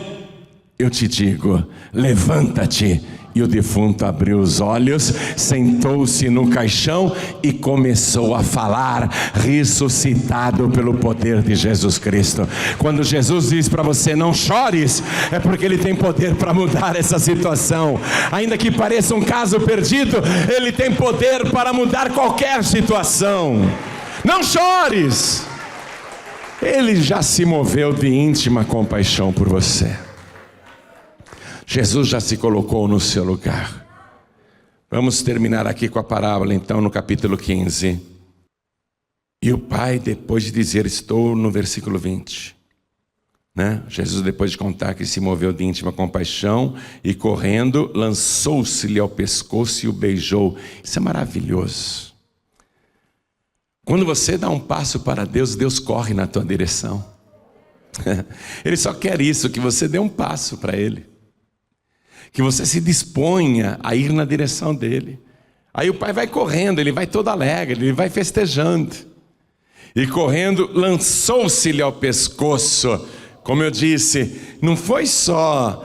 eu te digo, levanta-te. E o defunto abriu os olhos, sentou-se no caixão e começou a falar, ressuscitado pelo poder de Jesus Cristo. Quando Jesus diz para você: não chores, é porque Ele tem poder para mudar essa situação. Ainda que pareça um caso perdido, Ele tem poder para mudar qualquer situação. Não chores! Ele já se moveu de íntima compaixão por você. Jesus já se colocou no seu lugar. Vamos terminar aqui com a parábola então no capítulo 15. E o pai, depois de dizer, estou no versículo 20, né? Jesus, depois de contar que se moveu de íntima compaixão e correndo, lançou-se-lhe ao pescoço e o beijou. Isso é maravilhoso. Quando você dá um passo para Deus, Deus corre na tua direção. Ele só quer isso, que você dê um passo para Ele, que você se disponha a ir na direção dEle. Aí o pai vai correndo, ele vai todo alegre, ele vai festejando. E correndo, lançou-se-lhe ao pescoço. Como eu disse, não foi só,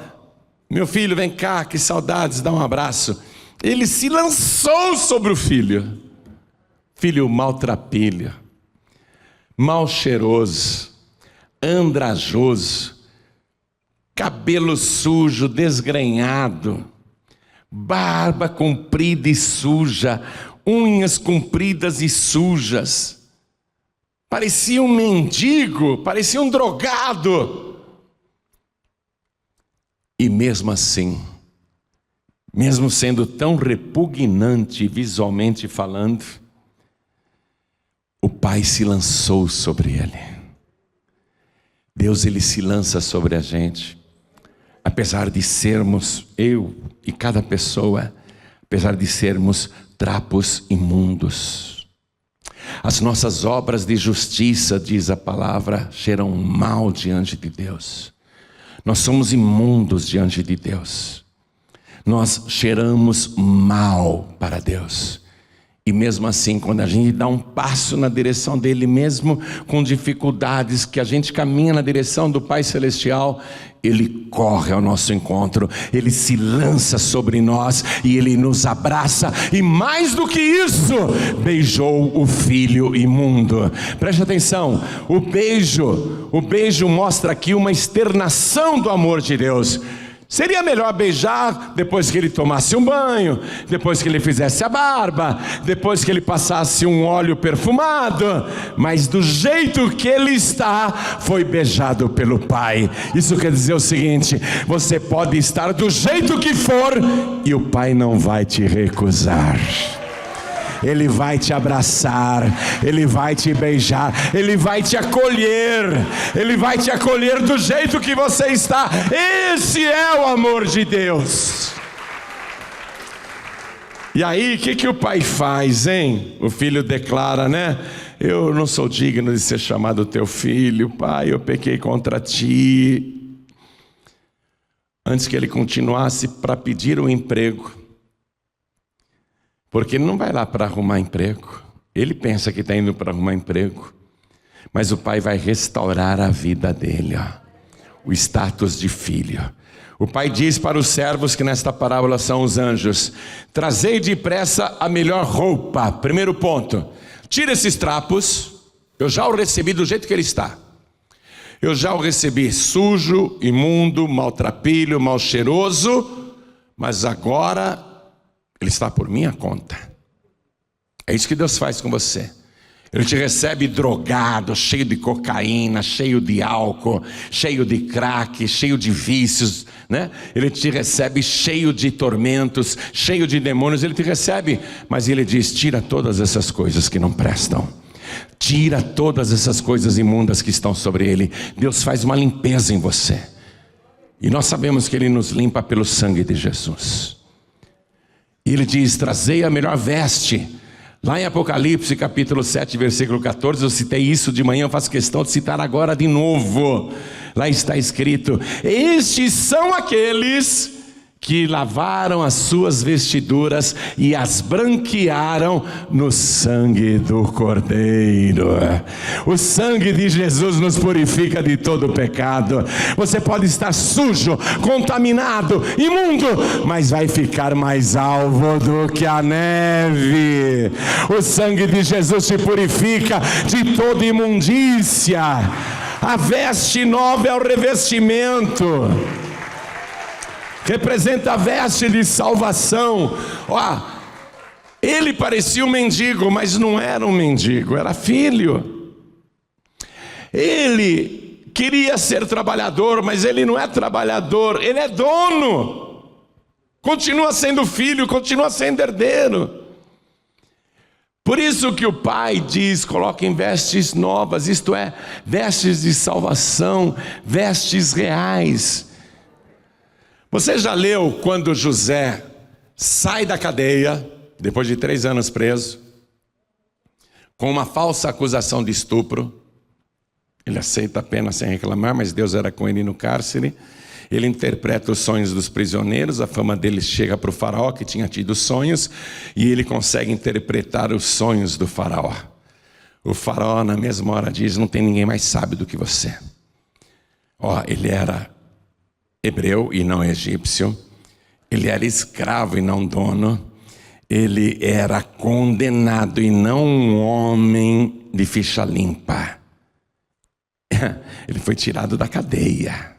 meu filho, vem cá, que saudades, dá um abraço. Ele se lançou sobre o filho. Filho maltrapilho, mal cheiroso, andrajoso, cabelo sujo, desgrenhado, barba comprida e suja, unhas compridas e sujas. Parecia um mendigo, parecia um drogado. E mesmo assim, mesmo sendo tão repugnante visualmente falando, o pai se lançou sobre ele. Deus, ele se lança sobre a gente. Apesar de sermos, eu e cada pessoa, apesar de sermos trapos imundos, as nossas obras de justiça, diz a palavra, cheiram mal diante de Deus. Nós somos imundos diante de Deus. Nós cheiramos mal para Deus. E mesmo assim, quando a gente dá um passo na direção dele, mesmo com dificuldades, que a gente caminha na direção do Pai Celestial, ele corre ao nosso encontro, ele se lança sobre nós e ele nos abraça. E mais do que isso, beijou o filho imundo. Preste atenção, o beijo mostra aqui uma externação do amor de Deus. Seria melhor beijar depois que ele tomasse um banho, depois que ele fizesse a barba, depois que ele passasse um óleo perfumado, mas do jeito que ele está, foi beijado pelo Pai. Isso quer dizer o seguinte: você pode estar do jeito que for e o Pai não vai te recusar. Ele vai te abraçar, Ele vai te beijar, Ele vai te acolher, Ele vai te acolher do jeito que você está. Esse é o amor de Deus. E aí, o que o pai faz, hein? O filho declara, né? Eu não sou digno de ser chamado teu filho, pai, eu pequei contra ti. Antes que ele continuasse para pedir um emprego, porque ele não vai lá para arrumar emprego. Ele pensa que está indo para arrumar emprego. Mas o pai vai restaurar a vida dele, ó, o status de filho. O pai diz para os servos, que nesta parábola são os anjos: trazei depressa a melhor roupa. Primeiro ponto: tira esses trapos. Eu já o recebi do jeito que ele está. Eu já o recebi sujo, imundo, maltrapilho, mal cheiroso. Mas agora ele está por minha conta. É isso que Deus faz com você. Ele te recebe drogado, cheio de cocaína, cheio de álcool, cheio de crack, cheio de vícios, né? Ele te recebe cheio de tormentos, cheio de demônios. Ele te recebe, mas ele diz: tira todas essas coisas que não prestam. Tira todas essas coisas imundas que estão sobre ele. Deus faz uma limpeza em você. E nós sabemos que ele nos limpa pelo sangue de Jesus. E ele diz: trazei a melhor veste. Lá em Apocalipse capítulo 7, versículo 14, eu citei isso de manhã, eu faço questão de citar agora de novo. Lá está escrito: estes são aqueles que lavaram as suas vestiduras e as branquearam no sangue do Cordeiro. O sangue de Jesus nos purifica de todo pecado. Você pode estar sujo, contaminado, imundo, mas vai ficar mais alvo do que a neve. O sangue de Jesus te purifica de toda imundícia. A veste nova é o revestimento. Representa a veste de salvação. Ó, ele parecia um mendigo, mas não era um mendigo, era filho. Ele queria ser trabalhador, mas ele não é trabalhador, ele é dono. Continua sendo filho, continua sendo herdeiro. Por isso que o pai diz: coloquem vestes novas, isto é, vestes de salvação, vestes reais. Você já leu quando José sai da cadeia, depois de 3 anos preso, com uma falsa acusação de estupro? Ele aceita a pena sem reclamar, mas Deus era com ele no cárcere. Ele interpreta os sonhos dos prisioneiros, a fama dele chega para o faraó, que tinha tido sonhos, e ele consegue interpretar os sonhos do faraó. O faraó, na mesma hora, diz: não tem ninguém mais sábio do que você. Ele era hebreu e não egípcio. Ele era escravo e não dono. Ele era condenado e não um homem de ficha limpa. Ele foi tirado da cadeia.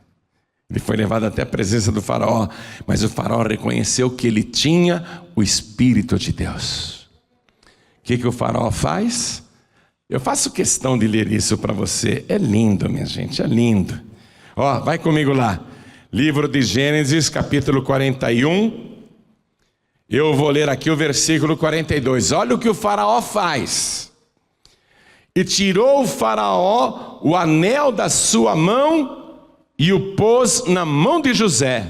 Ele foi levado até a presença do faraó. Mas o faraó reconheceu que ele tinha o Espírito de Deus. O que o faraó faz? Eu faço questão de ler isso para você. É lindo, minha gente, é lindo. Vai comigo lá. Livro de Gênesis, capítulo 41. Eu vou ler aqui o versículo 42. Olha o que o faraó faz. E tirou o faraó o anel da sua mão e o pôs na mão de José.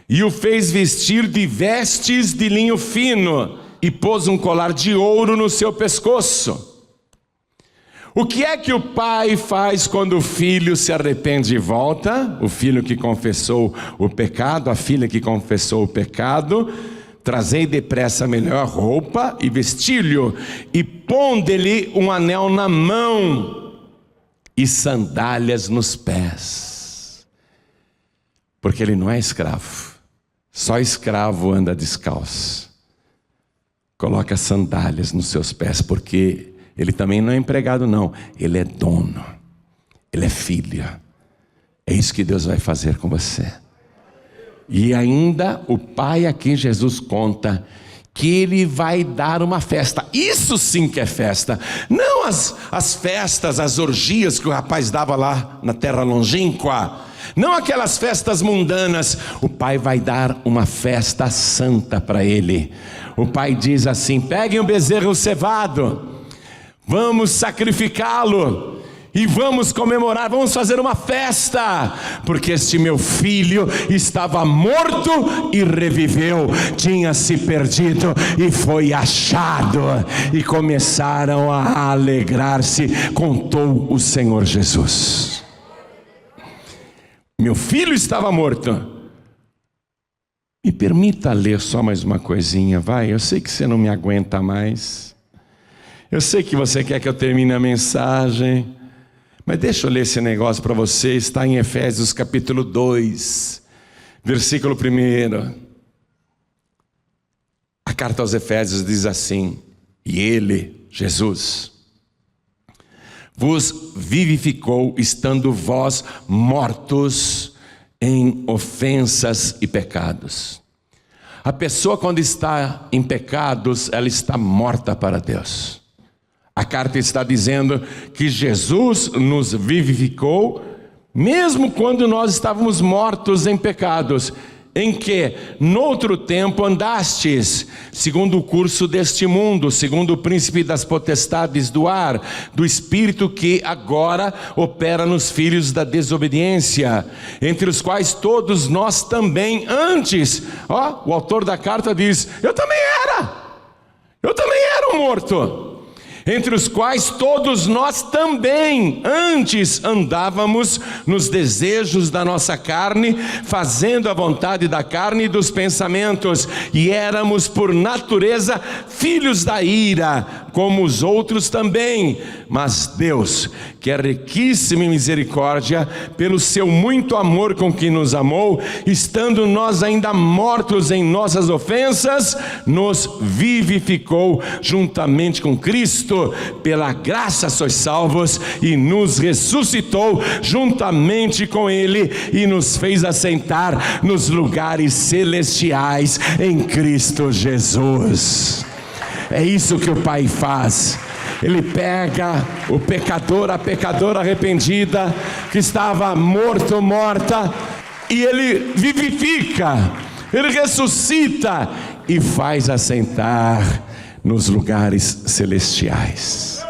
E o fez vestir de vestes de linho fino e pôs um colar de ouro no seu pescoço. O que é que o pai faz quando o filho se arrepende e volta? O filho que confessou o pecado, a filha que confessou o pecado: trazei depressa a melhor roupa e vestilho, e ponde-lhe um anel na mão e sandálias nos pés. Porque ele não é escravo. Só escravo anda descalço. Coloca sandálias nos seus pés, porque ele também não é empregado, não. Ele é dono. Ele é filho. É isso que Deus vai fazer com você. E ainda o pai aqui, Jesus, conta que ele vai dar uma festa. Isso sim que é festa. Não as festas, as orgias que o rapaz dava lá na terra longínqua. Não aquelas festas mundanas. O pai vai dar uma festa santa para ele. O pai diz assim: peguem um bezerro cevado, vamos sacrificá-lo e vamos comemorar, vamos fazer uma festa, porque este meu filho estava morto e reviveu, tinha se perdido e foi achado. E começaram a alegrar-se, contou o Senhor Jesus. Meu filho estava morto. Me permita ler só mais uma coisinha, vai? Eu sei que você não me aguenta mais. Eu sei que você quer que eu termine a mensagem, mas deixa eu ler esse negócio para você. Está em Efésios capítulo 2, versículo 1. A carta aos Efésios diz assim: e ele, Jesus, vos vivificou, estando vós mortos em ofensas e pecados. A pessoa, quando está em pecados, ela está morta para Deus. A carta está dizendo que Jesus nos vivificou, mesmo quando nós estávamos mortos em pecados, em que, noutro tempo, andastes, segundo o curso deste mundo, segundo o príncipe das potestades do ar, do espírito que agora opera nos filhos da desobediência, entre os quais todos nós também antes, o autor da carta diz: eu também era um morto, entre os quais todos nós também antes andávamos nos desejos da nossa carne, fazendo a vontade da carne e dos pensamentos, e éramos por natureza filhos da ira, como os outros também. Mas Deus, que é riquíssimo em misericórdia, pelo seu muito amor com que nos amou, estando nós ainda mortos em nossas ofensas, nos vivificou juntamente com Cristo. Pela graça sois salvos, e nos ressuscitou juntamente com ele, e nos fez assentar nos lugares celestiais em Cristo Jesus. É isso que o Pai faz. Ele pega o pecador, a pecadora arrependida, que estava morto, morta, e ele vivifica, ele ressuscita e faz assentar nos lugares celestiais,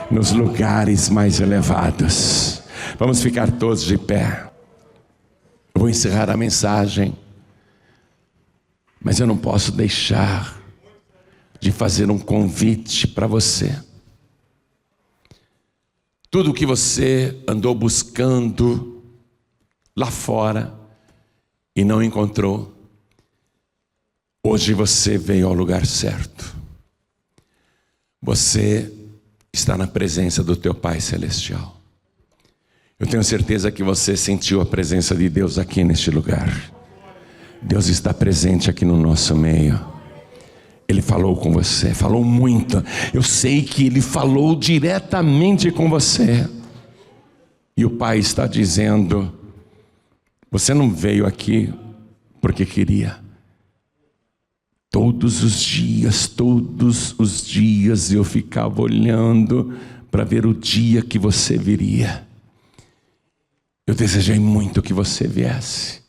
nos lugares mais elevados. Vamos ficar todos de pé. Eu vou encerrar a mensagem, mas eu não posso deixar de fazer um convite para você. Tudo que você andou buscando lá fora e não encontrou, hoje você veio ao lugar certo. Você está na presença do teu Pai Celestial. Eu tenho certeza que você sentiu a presença de Deus aqui neste lugar. Deus está presente aqui no nosso meio. Ele falou com você, falou muito. Eu sei que Ele falou diretamente com você. E o Pai está dizendo: você não veio aqui porque queria. Todos os dias eu ficava olhando para ver o dia que você viria. Eu desejei muito que você viesse.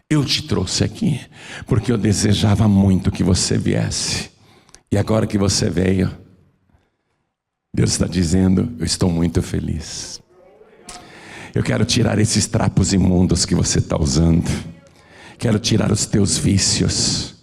Eu te trouxe aqui porque eu desejava muito que você viesse. E agora que você veio, Deus está dizendo: eu estou muito feliz. Eu quero tirar esses trapos imundos que você está usando. Quero tirar os teus vícios.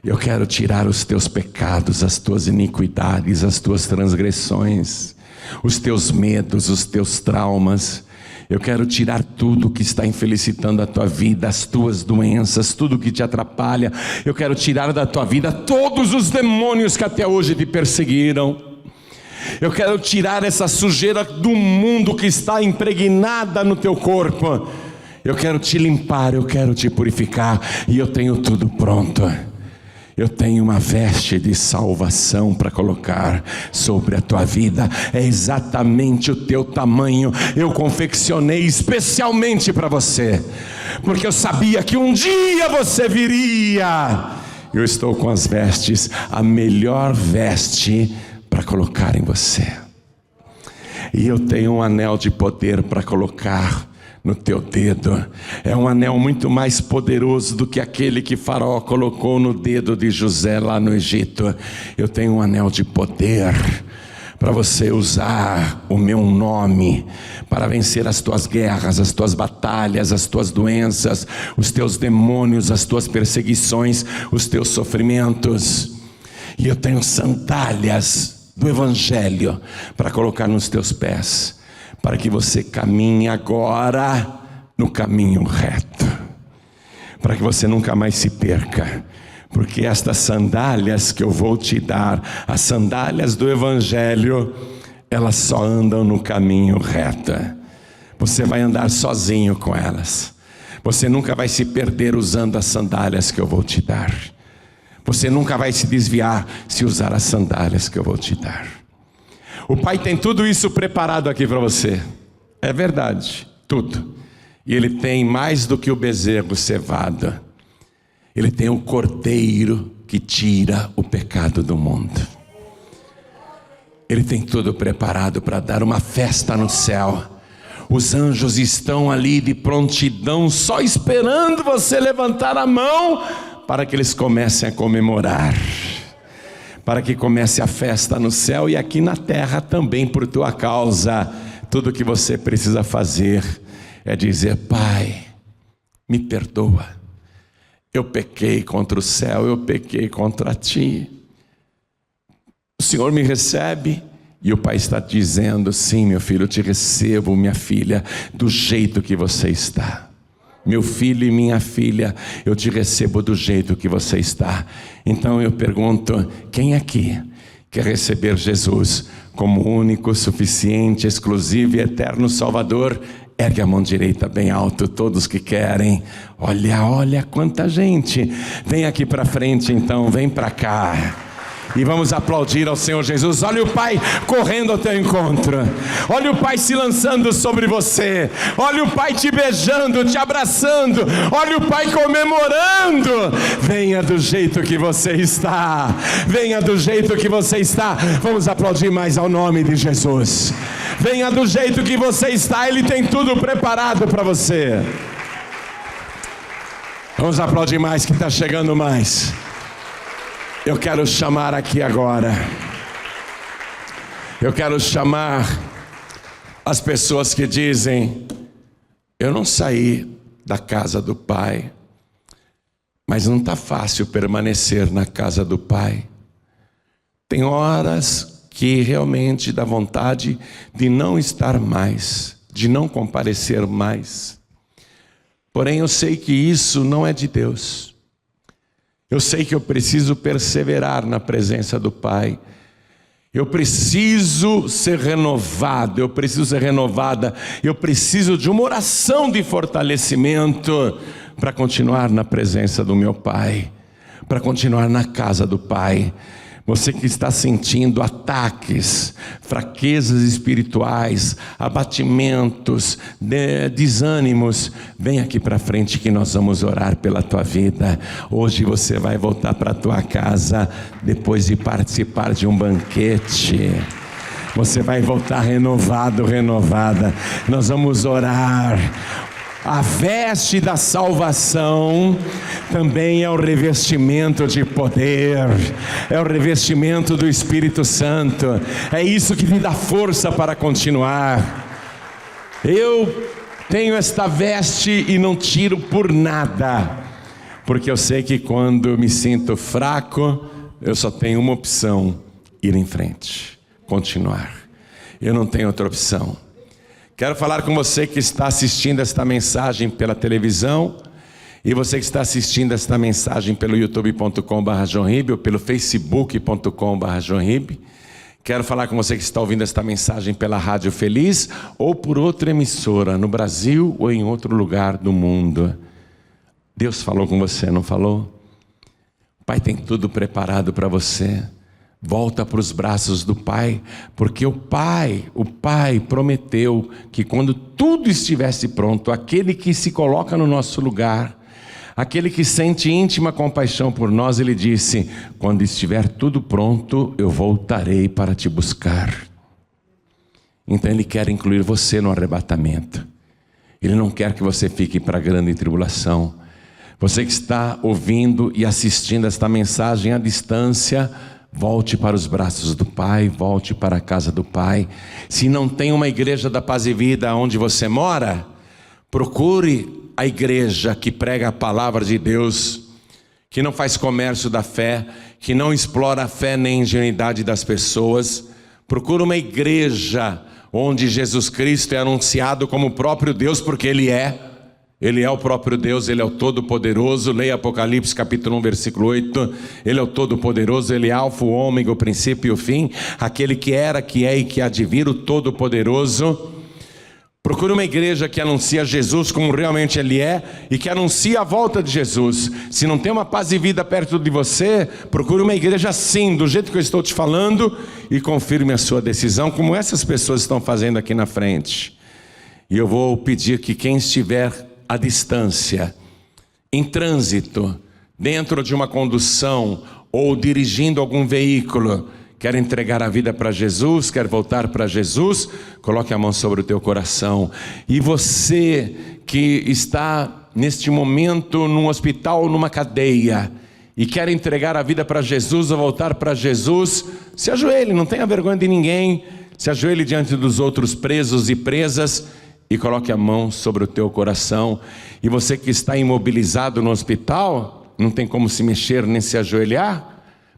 Eu quero tirar os teus pecados, as tuas iniquidades, as tuas transgressões, os teus medos, os teus traumas. Eu quero tirar tudo que está infelicitando a tua vida, as tuas doenças, tudo que te atrapalha. Eu quero tirar da tua vida todos os demônios que até hoje te perseguiram. Eu quero tirar essa sujeira do mundo que está impregnada no teu corpo. Eu quero te limpar, eu quero te purificar, e eu tenho tudo pronto. Eu tenho uma veste de salvação para colocar sobre a tua vida. É exatamente o teu tamanho. Eu confeccionei especialmente para você, porque eu sabia que um dia você viria. Eu estou com as vestes, a melhor veste para colocar em você. E eu tenho um anel de poder para colocar no teu dedo. É um anel muito mais poderoso do que aquele que Faraó colocou no dedo de José lá no Egito. Eu tenho um anel de poder para você usar o meu nome para vencer as tuas guerras, as tuas batalhas, as tuas doenças, os teus demônios, as tuas perseguições, os teus sofrimentos. E eu tenho sandálias do Evangelho para colocar nos teus pés, para que você caminhe agora no caminho reto, para que você nunca mais se perca, porque estas sandálias que eu vou te dar, as sandálias do Evangelho, elas só andam no caminho reto. Você vai andar sozinho com elas. Você nunca vai se perder usando as sandálias que eu vou te dar. Você nunca vai se desviar se usar as sandálias que eu vou te dar. O Pai tem tudo isso preparado aqui para você. É verdade, tudo. E Ele tem mais do que o bezerro cevado. Ele tem o cordeiro que tira o pecado do mundo. Ele tem tudo preparado para dar uma festa no céu. Os anjos estão ali de prontidão, só esperando você levantar a mão para que eles comecem a comemorar, para que comece a festa no céu e aqui na terra também por tua causa. Tudo o que você precisa fazer é dizer: Pai, me perdoa, eu pequei contra o céu, eu pequei contra ti, o Senhor me recebe? E o Pai está dizendo: sim, meu filho, eu te recebo, minha filha, do jeito que você está. Meu filho e minha filha, eu te recebo do jeito que você está. Então eu pergunto: quem aqui quer receber Jesus como único, suficiente, exclusivo e eterno Salvador? Ergue a mão direita bem alto, todos que querem. Olha quanta gente. Vem aqui para frente então, vem para cá. E vamos aplaudir ao Senhor Jesus. Olha o Pai correndo ao teu encontro. Olha o Pai se lançando sobre você. Olha o Pai te beijando, te abraçando. Olha o Pai comemorando. Venha do jeito que você está. Venha do jeito que você está. Vamos aplaudir mais ao nome de Jesus. Venha do jeito que você está. Ele tem tudo preparado para você. Vamos aplaudir mais, que está chegando mais. Eu quero chamar aqui agora, eu quero chamar as pessoas que dizem: eu não saí da casa do Pai, mas não está fácil permanecer na casa do Pai. Tem horas que realmente dá vontade de não estar mais, de não comparecer mais. Porém, eu sei que isso não é de Deus. Eu sei que eu preciso perseverar na presença do Pai. Eu preciso ser renovado, eu preciso ser renovada. Eu preciso de uma oração de fortalecimento para continuar na presença do meu Pai, para continuar na casa do Pai. Você que está sentindo ataques, fraquezas espirituais, abatimentos, desânimos, vem aqui para frente que nós vamos orar pela tua vida. Hoje você vai voltar para a tua casa depois de participar de um banquete. Você vai voltar renovado, renovada. Nós vamos orar. A veste da salvação também é o revestimento de poder, é o revestimento do Espírito Santo, é isso que lhe dá força para continuar. Eu tenho esta veste e não tiro por nada, porque eu sei que quando eu me sinto fraco, eu só tenho uma opção: ir em frente, continuar. Eu não tenho outra opção. Quero falar com você que está assistindo esta mensagem pela televisão e você que está assistindo esta mensagem pelo youtube.com/joinribe ou pelo facebook.com/joinribe. Quero falar com você que está ouvindo esta mensagem pela Rádio Feliz ou por outra emissora no Brasil ou em outro lugar do mundo. Deus falou com você, não falou? O Pai tem tudo preparado para você. Volta para os braços do Pai, porque o Pai prometeu que quando tudo estivesse pronto, aquele que se coloca no nosso lugar, aquele que sente íntima compaixão por nós, Ele disse: quando estiver tudo pronto, eu voltarei para te buscar. Então Ele quer incluir você no arrebatamento. Ele não quer que você fique para a grande tribulação. Você que está ouvindo e assistindo esta mensagem à distância, volte para os braços do Pai, volte para a casa do Pai. Se não tem uma igreja da Paz e Vida onde você mora, procure a igreja que prega a palavra de Deus, que não faz comércio da fé, que não explora a fé nem a ingenuidade das pessoas. Procure uma igreja onde Jesus Cristo é anunciado como o próprio Deus, porque Ele é o próprio Deus, Ele é o Todo-Poderoso. Leia Apocalipse capítulo 1, versículo 8. Ele é o Todo-Poderoso, Ele é Alfa, o Ômega, o princípio e o fim, aquele que era, que é e que há de vir, o Todo-Poderoso. Procure uma igreja que anuncia Jesus como realmente Ele é e que anuncia a volta de Jesus. Se não tem uma Paz e Vida perto de você, procure uma igreja assim, do jeito que eu estou te falando, e confirme a sua decisão, como essas pessoas estão fazendo aqui na frente. E eu vou pedir que quem estiver à distância, em trânsito, dentro de uma condução ou dirigindo algum veículo, quer entregar a vida para Jesus, quer voltar para Jesus, coloque a mão sobre o teu coração. E você que está neste momento num hospital ou numa cadeia e quer entregar a vida para Jesus ou voltar para Jesus, se ajoelhe, não tenha vergonha de ninguém, se ajoelhe diante dos outros presos e presas e coloque a mão sobre o teu coração. E você que está imobilizado no hospital, não tem como se mexer nem se ajoelhar,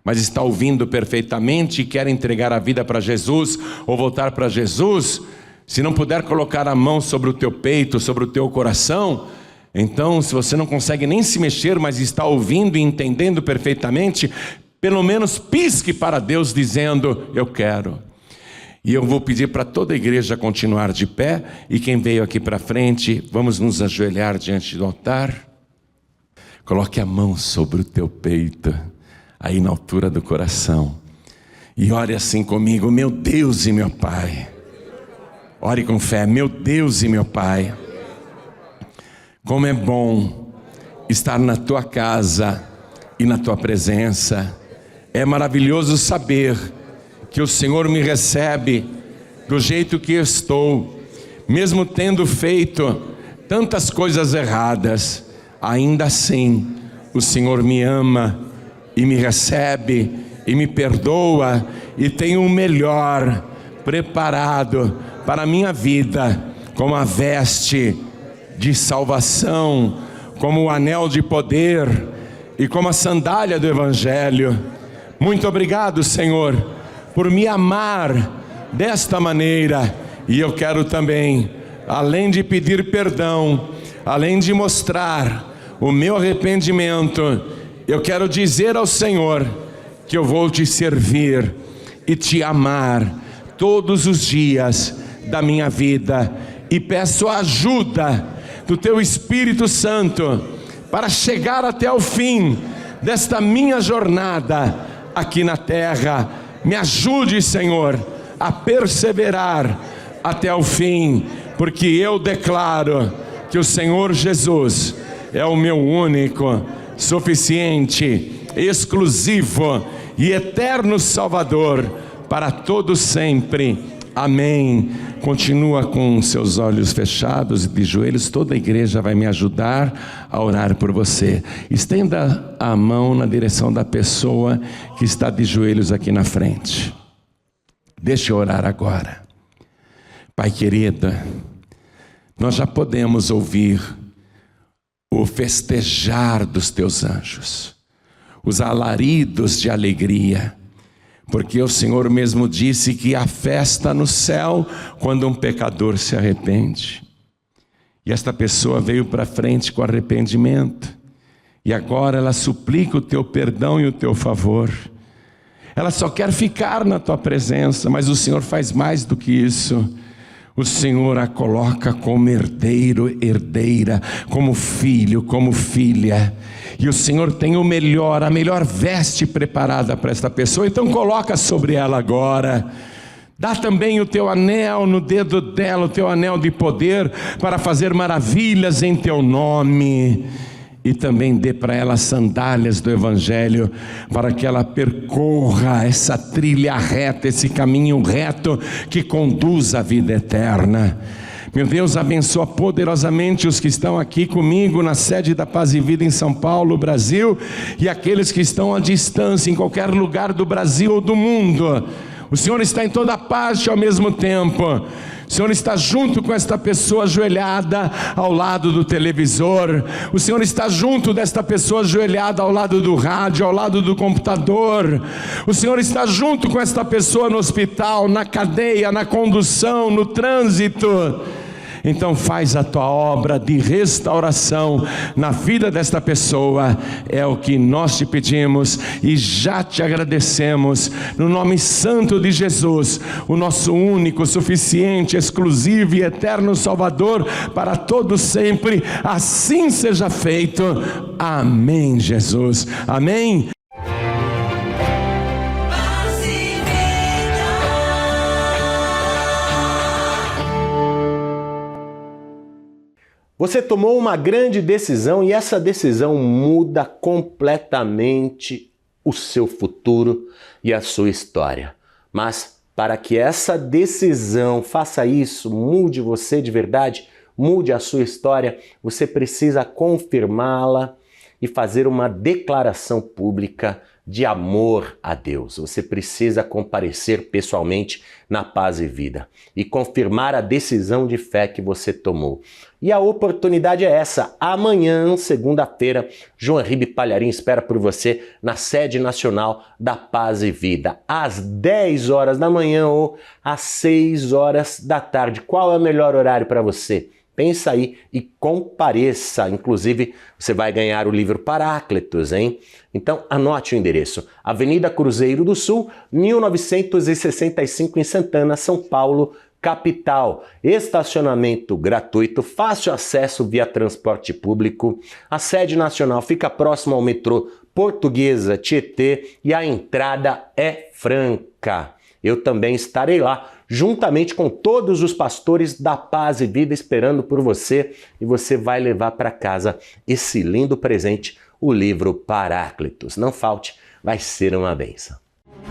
mas está ouvindo perfeitamente e quer entregar a vida para Jesus ou voltar para Jesus, se não puder colocar a mão sobre o teu peito, sobre o teu coração, então se você não consegue nem se mexer, mas está ouvindo e entendendo perfeitamente, pelo menos pisque para Deus dizendo: eu quero. E eu vou pedir para toda a igreja continuar de pé, e quem veio aqui para frente, vamos nos ajoelhar diante do altar. Coloque a mão sobre o teu peito, aí na altura do coração, e ore assim comigo: meu Deus e meu Pai. Ore com fé: meu Deus e meu Pai, como é bom estar na tua casa e na tua presença. É maravilhoso saber que o Senhor me recebe do jeito que estou, mesmo tendo feito tantas coisas erradas. Ainda assim, o Senhor me ama e me recebe e me perdoa, e tem o melhor preparado para a minha vida, como a veste de salvação, como o anel de poder e como a sandália do Evangelho. Muito obrigado, Senhor, por me amar desta maneira. E eu quero também, além de pedir perdão, além de mostrar o meu arrependimento, eu quero dizer ao Senhor que eu vou te servir e te amar todos os dias da minha vida, e peço a ajuda do teu Espírito Santo para chegar até o fim desta minha jornada aqui na terra. Me ajude, Senhor, a perseverar até o fim, porque eu declaro que o Senhor Jesus é o meu único, suficiente, exclusivo e eterno Salvador para todo sempre. Amém. Continua com seus olhos fechados e de joelhos. Toda a igreja vai me ajudar a orar por você. Estenda a mão na direção da pessoa que está de joelhos aqui na frente. Deixa eu orar agora. Pai querido, nós já podemos ouvir o festejar dos teus anjos, os alaridos de alegria, porque o Senhor mesmo disse que há festa no céu quando um pecador se arrepende. E esta pessoa veio para frente com arrependimento, e agora ela suplica o teu perdão e o teu favor. Ela só quer ficar na tua presença, mas o Senhor faz mais do que isso. O Senhor a coloca como herdeiro, herdeira, como filho, como filha. E o Senhor tem o melhor, a melhor veste preparada para esta pessoa. Então coloca sobre ela agora. Dá também o teu anel no dedo dela, o teu anel de poder, para fazer maravilhas em teu nome. E também dê para ela sandálias do Evangelho, para que ela percorra essa trilha reta, esse caminho reto que conduz à vida eterna. Meu Deus, abençoa poderosamente os que estão aqui comigo na sede da Paz e Vida em São Paulo, Brasil, e aqueles que estão à distância em qualquer lugar do Brasil ou do mundo. O Senhor está em toda parte ao mesmo tempo. O Senhor está junto com esta pessoa ajoelhada ao lado do televisor. O Senhor está junto desta pessoa ajoelhada ao lado do rádio, ao lado do computador. O Senhor está junto com esta pessoa no hospital, na cadeia, na condução, no trânsito. Então faz a tua obra de restauração na vida desta pessoa. É o que nós te pedimos e já te agradecemos, no nome santo de Jesus, o nosso único, suficiente, exclusivo e eterno Salvador para todos sempre. Assim seja feito. Amém, Jesus. Amém. Você tomou uma grande decisão e essa decisão muda completamente o seu futuro e a sua história. Mas para que essa decisão faça isso, mude você de verdade, mude a sua história, você precisa confirmá-la e fazer uma declaração pública de amor a Deus. Você precisa comparecer pessoalmente na Paz e Vida e confirmar a decisão de fé que você tomou. E a oportunidade é essa. Amanhã, segunda-feira, João Ribe Palharim espera por você na sede nacional da Paz e Vida, às 10 horas da manhã ou às 6 horas da tarde. Qual é o melhor horário para você? Pensa aí e compareça. Inclusive, você vai ganhar o livro Paráclitos, hein? Então, anote o endereço. Avenida Cruzeiro do Sul, 1965, em Santana, São Paulo, capital. Estacionamento gratuito, fácil acesso via transporte público. A sede nacional fica próximo ao metrô Portuguesa Tietê e a entrada é franca. Eu também estarei lá, juntamente com todos os pastores da Paz e Vida, esperando por você, e você vai levar para casa esse lindo presente, o livro Paráclitos. Não falte, vai ser uma bênção.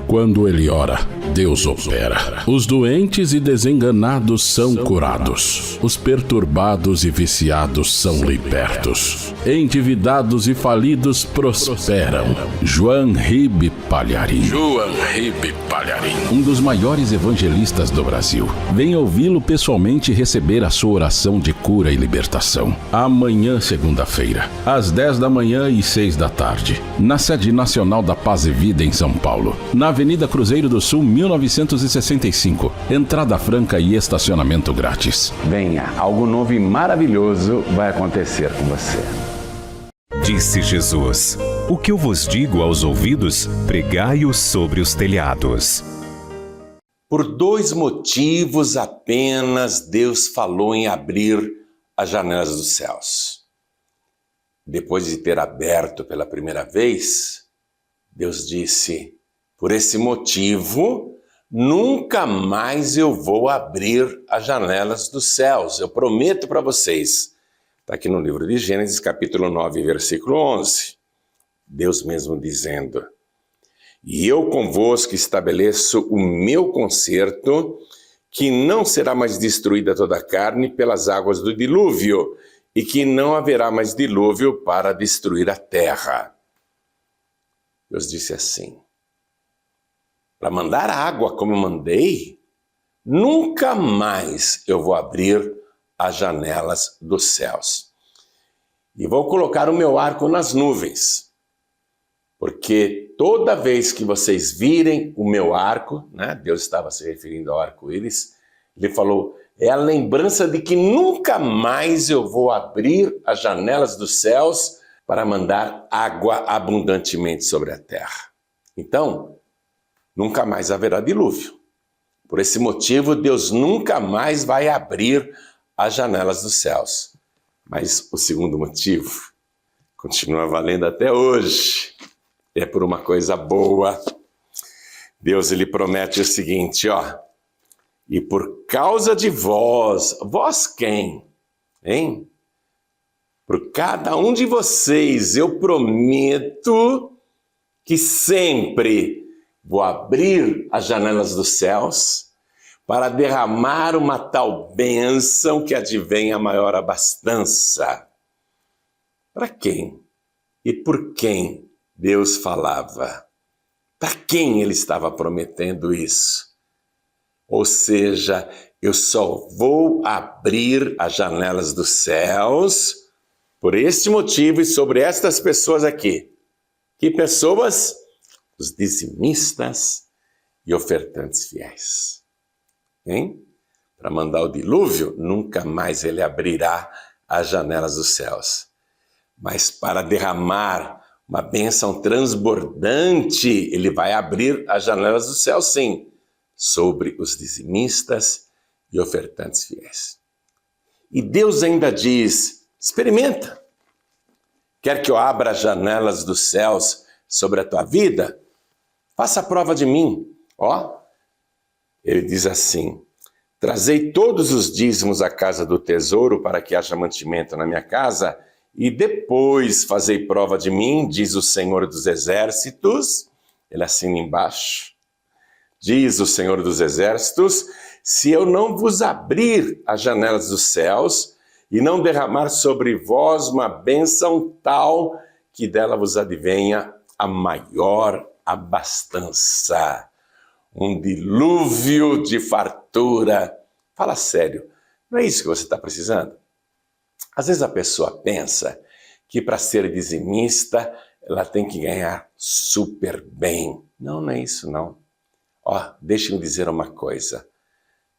Quando ele ora, Deus opera. Os doentes e desenganados são curados. Os perturbados e viciados são libertos. Endividados e falidos prosperam. João Ribe Palharim. João Ribe Palharim. Um dos maiores evangelistas do Brasil. Venha ouvi-lo pessoalmente e receber a sua oração de cura e libertação. Amanhã, segunda-feira, às 10 da manhã e 6 da tarde, na sede nacional da Paz e Vida em São Paulo, na Avenida Cruzeiro do Sul, 1965. Entrada franca e estacionamento grátis. Venha, algo novo e maravilhoso vai acontecer com você. Disse Jesus: o que eu vos digo aos ouvidos, pregai-o sobre os telhados. Por 2 motivos apenas Deus falou em abrir as janelas dos céus. Depois de ter aberto pela primeira vez, Deus disse: por esse motivo, nunca mais eu vou abrir as janelas dos céus. Eu prometo para vocês. Está aqui no livro de Gênesis, capítulo 9, versículo 11. Deus mesmo dizendo: e eu convosco estabeleço o meu concerto, que não será mais destruída toda a carne pelas águas do dilúvio, e que não haverá mais dilúvio para destruir a terra. Deus disse assim: para mandar água como eu mandei, nunca mais eu vou abrir as janelas dos céus. E vou colocar o meu arco nas nuvens, porque toda vez que vocês virem o meu arco, né, Deus estava se referindo ao arco-íris, ele falou, é a lembrança de que nunca mais eu vou abrir as janelas dos céus para mandar água abundantemente sobre a terra. Então, nunca mais haverá dilúvio. Por esse motivo, Deus nunca mais vai abrir as janelas dos céus. Mas o segundo motivo continua valendo até hoje. É por uma coisa boa. Deus, ele promete o seguinte, ó. E por causa de vós quem? Hein? Por cada um de vocês, eu prometo que sempre vou abrir as janelas dos céus para derramar uma tal bênção que advém a maior abastança. Para quem? E por quem Deus falava? Para quem ele estava prometendo isso? Ou seja, eu só vou abrir as janelas dos céus por este motivo e sobre estas pessoas aqui. Que pessoas? Os dizimistas e ofertantes fiéis. Hein? Para mandar o dilúvio, nunca mais ele abrirá as janelas dos céus. Mas para derramar uma bênção transbordante, ele vai abrir as janelas do céu, sim, sobre os dizimistas e ofertantes fiéis. E Deus ainda diz, experimenta. Quer que eu abra as janelas dos céus sobre a tua vida? Faça a prova de mim. Ó, ele diz assim, trazei todos os dízimos à casa do tesouro para que haja mantimento na minha casa e depois fazei prova de mim, diz o Senhor dos Exércitos. Ele assina embaixo. Diz o Senhor dos Exércitos, se eu não vos abrir as janelas dos céus e não derramar sobre vós uma bênção tal que dela vos advenha a maior abastança. Um dilúvio de fartura. Fala sério, não é isso que você está precisando? Às vezes a pessoa pensa que para ser dizimista ela tem que ganhar super bem. Não, não é isso não. Ó, deixe-me dizer uma coisa.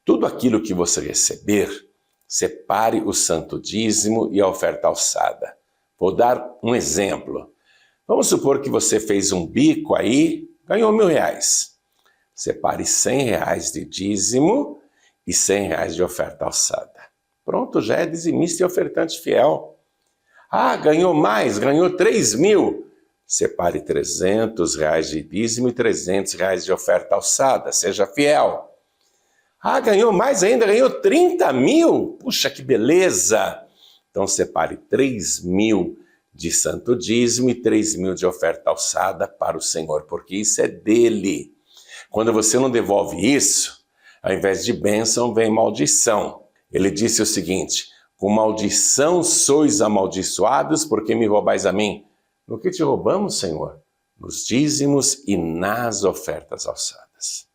Tudo aquilo que você receber, separe o santo dízimo e a oferta alçada. Vou dar um exemplo. Vamos supor que você fez um bico aí, ganhou R$1.000. Separe R$100 de dízimo e R$100 de oferta alçada. Pronto, já é dizimista e ofertante fiel. Ah, ganhou mais, ganhou 3.000. Separe R$300 de dízimo e R$300 de oferta alçada. Seja fiel. Ah, ganhou mais ainda, ganhou 30.000. Puxa, que beleza. Então separe 3.000 de santo dízimo e 3.000 de oferta alçada para o Senhor, porque isso é dele. Quando você não devolve isso, ao invés de bênção, vem maldição. Ele disse o seguinte, com maldição sois amaldiçoados, porque me roubais a mim. No que te roubamos, Senhor? nos dízimos e nas ofertas alçadas.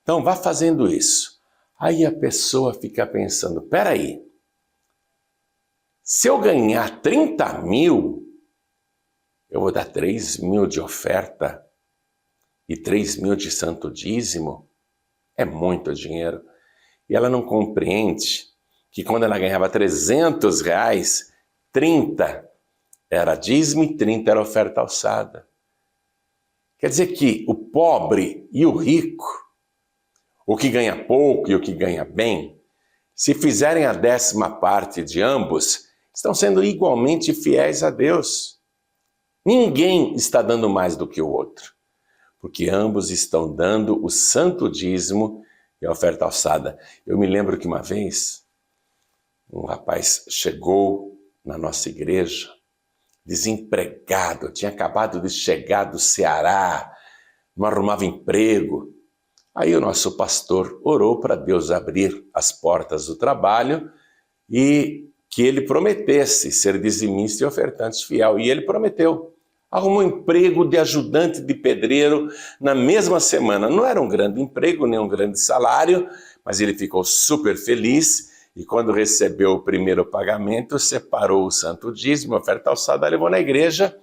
Então, vá fazendo isso. Aí a pessoa fica pensando, peraí, se eu ganhar 30 mil, eu vou dar 3 mil de oferta e 3 mil de santo dízimo? É muito dinheiro. E ela não compreende que quando ela ganhava R$300, 30 era dízimo e 30 era oferta alçada. Quer dizer que o pobre e o rico, o que ganha pouco e o que ganha bem, se fizerem a 10ª parte de ambos, estão sendo igualmente fiéis a Deus. Ninguém está dando mais do que o outro, porque ambos estão dando o santo dízimo e a oferta alçada. Eu me lembro que uma vez, um rapaz chegou na nossa igreja, desempregado, tinha acabado de chegar do Ceará, não arrumava emprego. Aí o nosso pastor orou para Deus abrir as portas do trabalho e que ele prometesse ser dizimista e ofertante fiel. E ele prometeu. Arrumou um emprego de ajudante de pedreiro na mesma semana. Não era um grande emprego, nem um grande salário, mas ele ficou super feliz e quando recebeu o primeiro pagamento, separou o santo dízimo, a oferta alçada, levou na igreja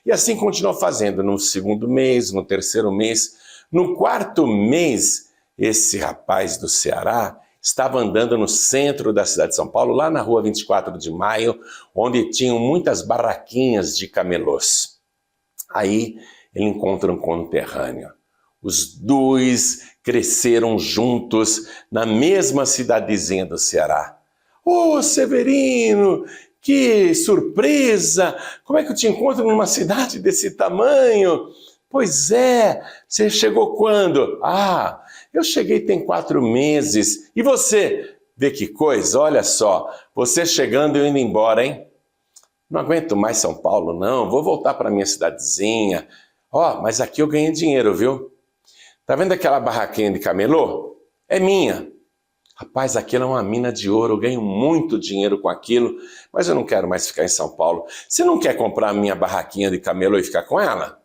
e assim continuou fazendo no 2º mês, no 3º mês. No 4º mês, esse rapaz do Ceará estava andando no centro da cidade de São Paulo, lá na rua 24 de Maio, onde tinham muitas barraquinhas de camelôs. Aí ele encontra um conterrâneo. Os dois cresceram juntos na mesma cidadezinha do Ceará. Ô, Severino, que surpresa! Como é que eu te encontro numa cidade desse tamanho? Pois é, você chegou quando? Ah, eu cheguei tem 4 meses. E você? Vê que coisa, olha só, você chegando e eu indo embora, hein? Não aguento mais São Paulo, não, vou voltar para minha cidadezinha. Ó, mas aqui eu ganhei dinheiro, viu? Tá vendo aquela barraquinha de camelô? É minha. Rapaz, aquilo é uma mina de ouro, eu ganho muito dinheiro com aquilo, mas eu não quero mais ficar em São Paulo. Você não quer comprar a minha barraquinha de camelô e ficar com ela?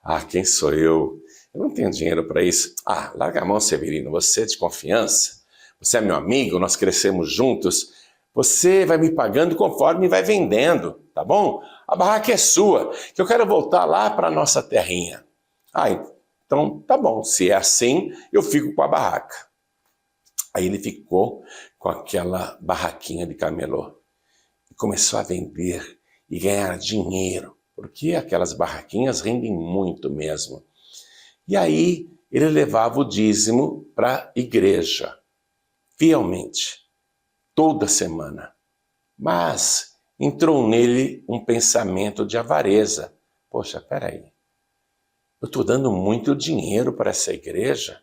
Ah, quem sou eu? Eu não tenho dinheiro para isso. Ah, larga a mão, Severino, você é de confiança, você é meu amigo, nós crescemos juntos, você vai me pagando conforme vai vendendo, tá bom? A barraca é sua, que eu quero voltar lá para a nossa terrinha. Ah, então tá bom, se é assim, eu fico com a barraca. Aí ele ficou com aquela barraquinha de camelô e começou a vender e ganhar dinheiro, porque aquelas barraquinhas rendem muito mesmo. E aí ele levava o dízimo para a igreja, fielmente, toda semana. Mas entrou nele um pensamento de avareza. Poxa, peraí, eu estou dando muito dinheiro para essa igreja.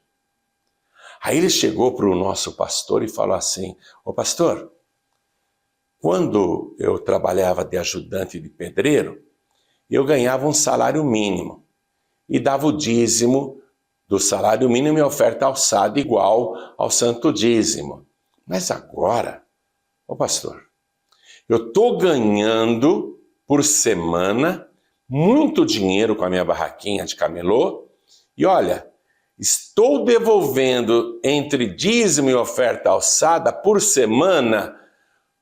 Aí ele chegou para o nosso pastor e falou assim, ô pastor, quando eu trabalhava de ajudante de pedreiro, eu ganhava um salário mínimo e dava o dízimo do salário mínimo e oferta alçada igual ao santo dízimo. Mas agora, ô pastor, eu estou ganhando por semana muito dinheiro com a minha barraquinha de camelô e olha, estou devolvendo entre dízimo e oferta alçada por semana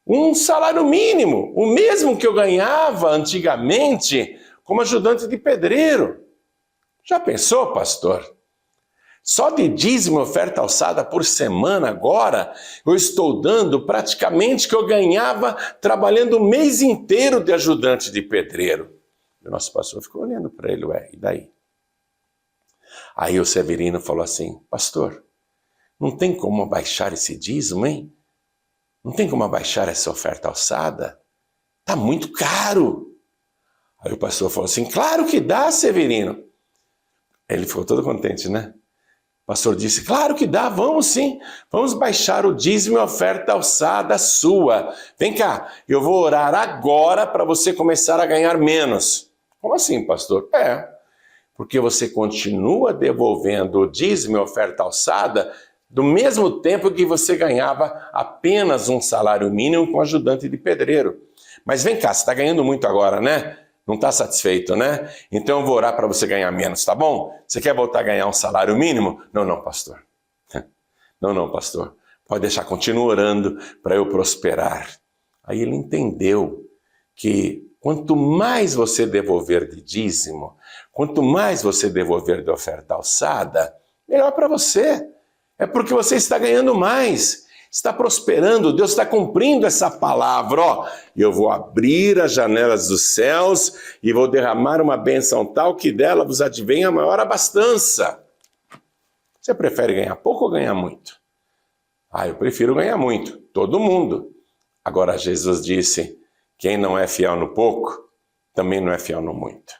um salário mínimo, o mesmo que eu ganhava antigamente como ajudante de pedreiro. Já pensou, pastor? Só de dízimo e oferta alçada por semana agora, eu estou dando praticamente o que eu ganhava trabalhando o mês inteiro de ajudante de pedreiro. E o nosso pastor ficou olhando para ele, ué, e daí? Aí o Severino falou assim, pastor, não tem como abaixar esse dízimo, hein? Não tem como abaixar essa oferta alçada? Tá muito caro. Aí o pastor falou assim, claro que dá, Severino. Ele ficou todo contente, né? O pastor disse, claro que dá, vamos sim. Vamos baixar o dízimo e oferta alçada sua. Vem cá, eu vou orar agora para você começar a ganhar menos. Como assim, pastor? Porque você continua devolvendo o dízimo e oferta alçada do mesmo tempo que você ganhava apenas um salário mínimo com ajudante de pedreiro. Mas vem cá, você está ganhando muito agora, né? Não está satisfeito, né? Então eu vou orar para você ganhar menos, tá bom? Você quer voltar a ganhar um salário mínimo? Não, pastor. Não, pastor. Pode deixar, continua orando para eu prosperar. Aí ele entendeu que quanto mais você devolver de dízimo, quanto mais você devolver de oferta alçada, melhor para você. É porque você está ganhando mais, está prosperando, Deus está cumprindo essa palavra. Ó, eu vou abrir as janelas dos céus e vou derramar uma bênção tal que dela vos advenha a maior abastança. Você prefere ganhar pouco ou ganhar muito? Eu prefiro ganhar muito, todo mundo. Agora Jesus disse, quem não é fiel no pouco, também não é fiel no muito.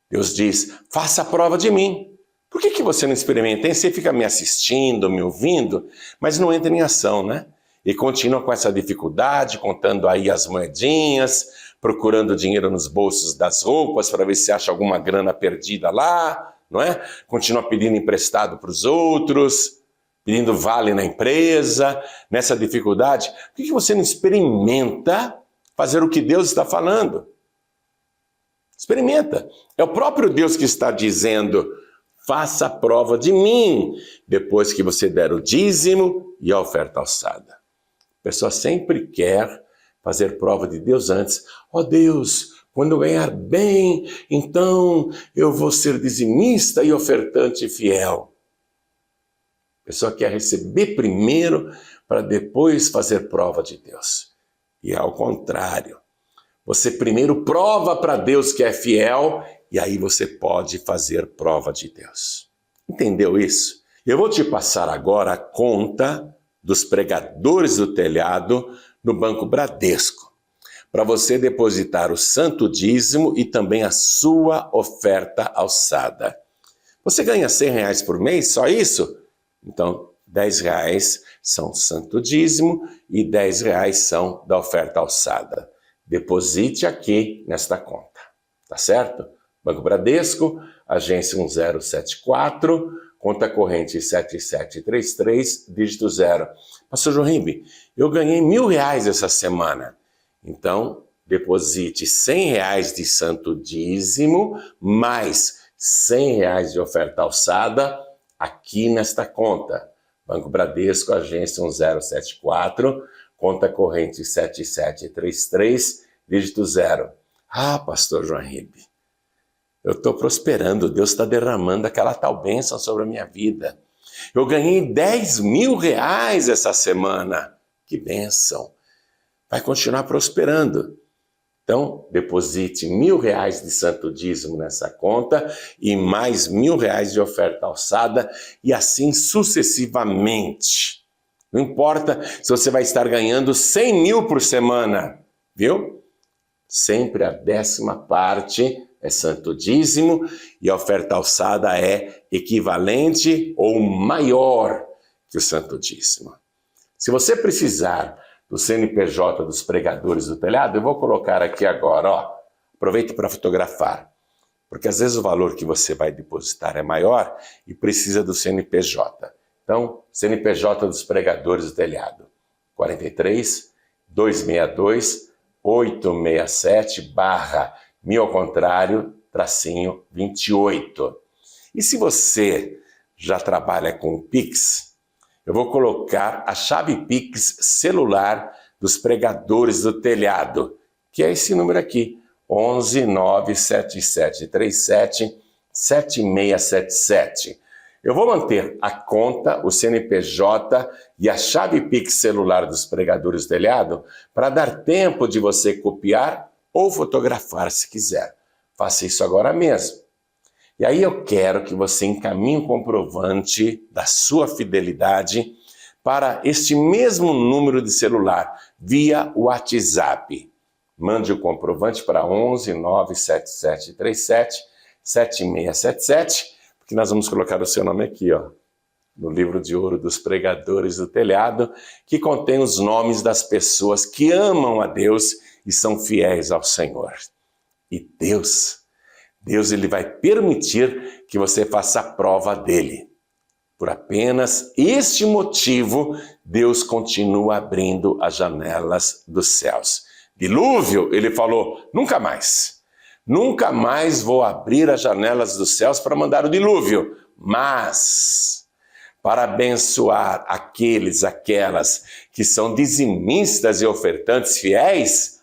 Deus diz, faça a prova de mim. Por que você não experimenta? Você fica me assistindo, me ouvindo, mas não entra em ação, né? E continua com essa dificuldade, contando aí as moedinhas, procurando dinheiro nos bolsos das roupas para ver se acha alguma grana perdida lá, não é? Continua pedindo emprestado para os outros, pedindo vale na empresa, nessa dificuldade. Por que você não experimenta fazer o que Deus está falando? Experimenta. É o próprio Deus que está dizendo, faça a prova de mim, depois que você der o dízimo e a oferta alçada. A pessoa sempre quer fazer prova de Deus antes. Deus, quando eu ganhar bem, então eu vou ser dizimista e ofertante fiel. A pessoa quer receber primeiro para depois fazer prova de Deus. E é ao contrário. Você primeiro prova para Deus que é fiel e aí você pode fazer prova de Deus. Entendeu isso? Eu vou te passar agora a conta dos pregadores do telhado no Banco Bradesco, para você depositar o santo dízimo e também a sua oferta alçada. Você ganha R$100 por mês, só isso? Então, R$10 são santo dízimo e R$10 são da oferta alçada. Deposite aqui nesta conta, tá certo? Banco Bradesco, agência 1074, conta corrente 7733, dígito 0. Pastor João Ribe, eu ganhei R$1.000 essa semana. Então, deposite R$100 de santo dízimo, mais R$100 de oferta alçada, aqui nesta conta. Banco Bradesco, agência 1074, conta corrente 7733, dígito 0. Pastor João Ribe, eu estou prosperando, Deus está derramando aquela tal bênção sobre a minha vida. Eu ganhei R$10.000 essa semana. Que bênção! Vai continuar prosperando. Então, deposite R$1.000 de santo dízimo nessa conta e mais R$1.000 de oferta alçada e assim sucessivamente. Não importa se você vai estar ganhando 100 mil por semana, viu? Sempre a 10ª parte é santo dízimo e a oferta alçada é equivalente ou maior que o santo dízimo. Se você precisar do CNPJ dos pregadores do telhado, eu vou colocar aqui agora, aproveite para fotografar, porque às vezes o valor que você vai depositar é maior e precisa do CNPJ. Então, CNPJ dos pregadores do telhado, 43 262 867 /1000 ao contrário, tracinho 28. E se você já trabalha com o Pix, eu vou colocar a chave Pix celular dos pregadores do telhado, que é esse número aqui, 11 97737 7677. Eu vou manter a conta, o CNPJ e a chave Pix celular dos pregadores do telhado para dar tempo de você copiar ou fotografar se quiser. Faça isso agora mesmo. E aí eu quero que você encaminhe um comprovante da sua fidelidade para este mesmo número de celular, via WhatsApp. Mande o comprovante para 11 97737 7677, porque nós vamos colocar o seu nome aqui, no livro de ouro dos pregadores do telhado, que contém os nomes das pessoas que amam a Deus e são fiéis ao Senhor. E Deus ele vai permitir que você faça a prova dele. Por apenas este motivo, Deus continua abrindo as janelas dos céus. Dilúvio, ele falou, nunca mais. Nunca mais vou abrir as janelas dos céus para mandar o dilúvio, mas para abençoar aquelas que são dizimistas e ofertantes fiéis,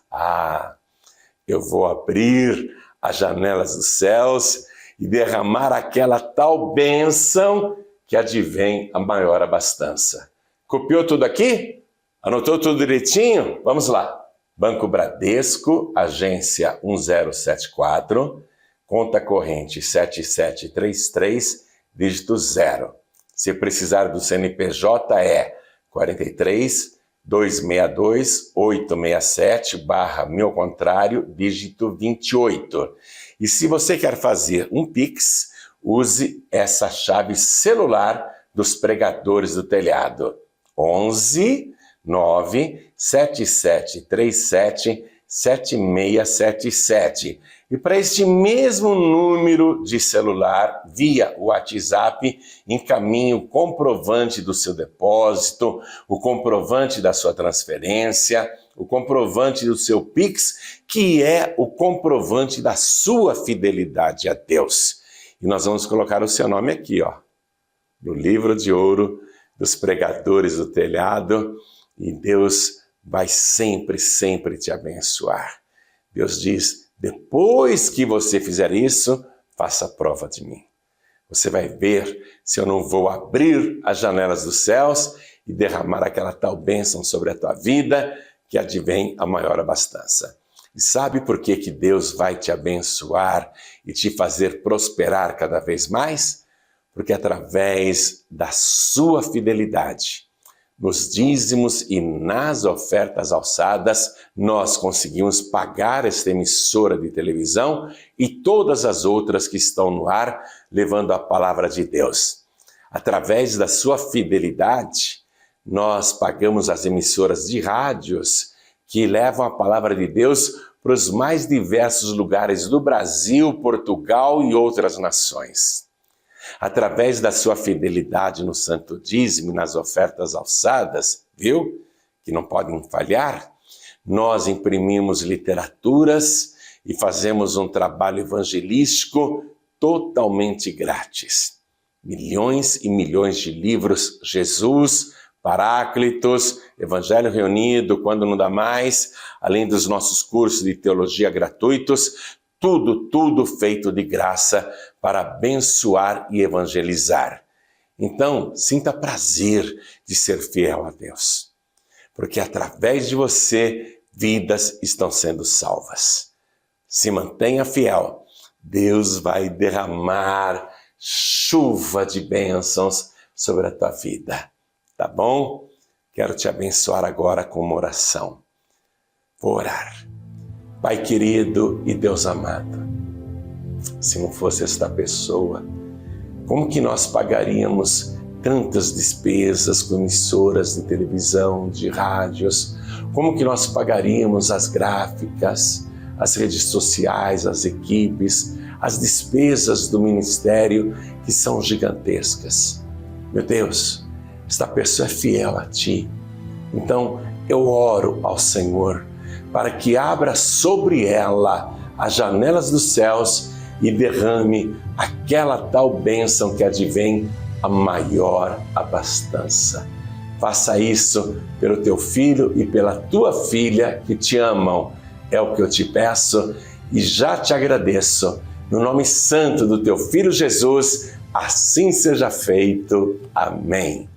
eu vou abrir as janelas dos céus e derramar aquela tal bênção que advém a maior abastança. Copiou tudo aqui? Anotou tudo direitinho? Vamos lá. Banco Bradesco, agência 1074, conta corrente 7733, dígito 0. Se precisar do CNPJ é 43 262 867 /meu contrário, dígito 28. E se você quer fazer um Pix, use essa chave celular dos pregadores do telhado. 11 97737 7677. E para este mesmo número de celular, via WhatsApp, encaminhe o comprovante do seu depósito, o comprovante da sua transferência, o comprovante do seu Pix, que é o comprovante da sua fidelidade a Deus. E nós vamos colocar o seu nome aqui, no livro de ouro dos pregadores do telhado, e Deus vai sempre, sempre te abençoar. Deus diz: depois que você fizer isso, faça prova de mim. Você vai ver se eu não vou abrir as janelas dos céus e derramar aquela tal bênção sobre a tua vida que advém a maior abastança. E sabe por que Deus vai te abençoar e te fazer prosperar cada vez mais? Porque através da sua fidelidade, nos dízimos e nas ofertas alçadas, nós conseguimos pagar esta emissora de televisão e todas as outras que estão no ar, levando a palavra de Deus. Através da sua fidelidade, nós pagamos as emissoras de rádios que levam a palavra de Deus para os mais diversos lugares do Brasil, Portugal e outras nações. Através da sua fidelidade no santo dízimo e nas ofertas alçadas, viu? Que não podem falhar, nós imprimimos literaturas e fazemos um trabalho evangelístico totalmente grátis. Milhões e milhões de livros, Jesus, Paráclitos, Evangelho Reunido, Quando Não Dá Mais, além dos nossos cursos de teologia gratuitos, tudo feito de graça para abençoar e evangelizar. Então, sinta prazer de ser fiel a Deus, porque através de você, vidas estão sendo salvas. Se mantenha fiel, Deus vai derramar chuva de bênçãos sobre a tua vida, tá bom? Quero te abençoar agora com uma oração. Vou orar. Pai querido e Deus amado, se não fosse esta pessoa, como que nós pagaríamos tantas despesas com emissoras de televisão, de rádios? Como que nós pagaríamos as gráficas, as redes sociais, as equipes, as despesas do ministério que são gigantescas? Meu Deus, esta pessoa é fiel a Ti. Então eu oro ao Senhor para que abra sobre ela as janelas dos céus e derrame aquela tal bênção que advém a maior abastança. Faça isso pelo teu filho e pela tua filha que te amam. É o que eu te peço e já te agradeço. No nome santo do teu filho Jesus, assim seja feito. Amém.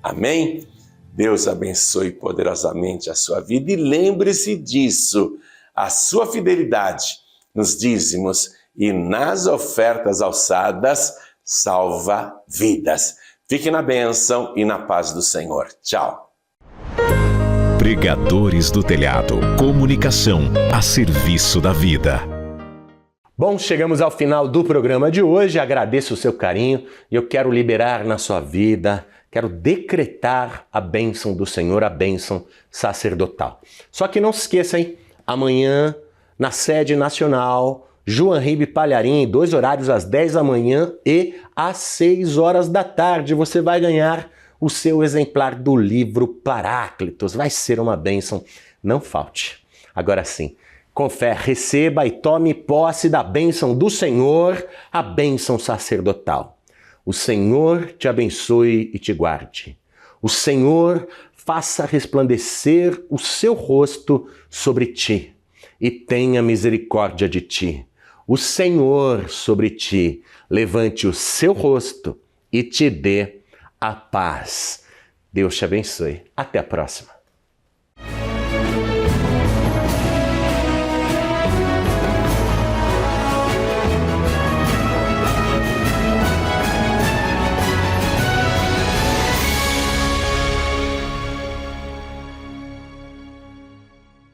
Amém? Deus abençoe poderosamente a sua vida e lembre-se disso, a sua fidelidade nos dízimos e nas ofertas alçadas salva vidas. Fique na bênção e na paz do Senhor. Tchau. Pregadores do Telhado. Comunicação a serviço da vida. Bom, chegamos ao final do programa de hoje. Agradeço o seu carinho e eu quero liberar na sua vida, quero decretar a bênção do Senhor, a bênção sacerdotal. Só que não se esqueça, hein? Amanhã, na sede nacional, João Ribe Palharim, 2 horários às 10 da manhã e às 6 horas da tarde. Você vai ganhar o seu exemplar do livro Paráclitos. Vai ser uma bênção, não falte. Agora sim, Com fé, receba e tome posse da bênção do Senhor, a bênção sacerdotal. O Senhor te abençoe e te guarde. O Senhor faça resplandecer o seu rosto sobre ti e tenha misericórdia de ti. O Senhor sobre ti levante o seu rosto e te dê a paz. Deus te abençoe. Até a próxima.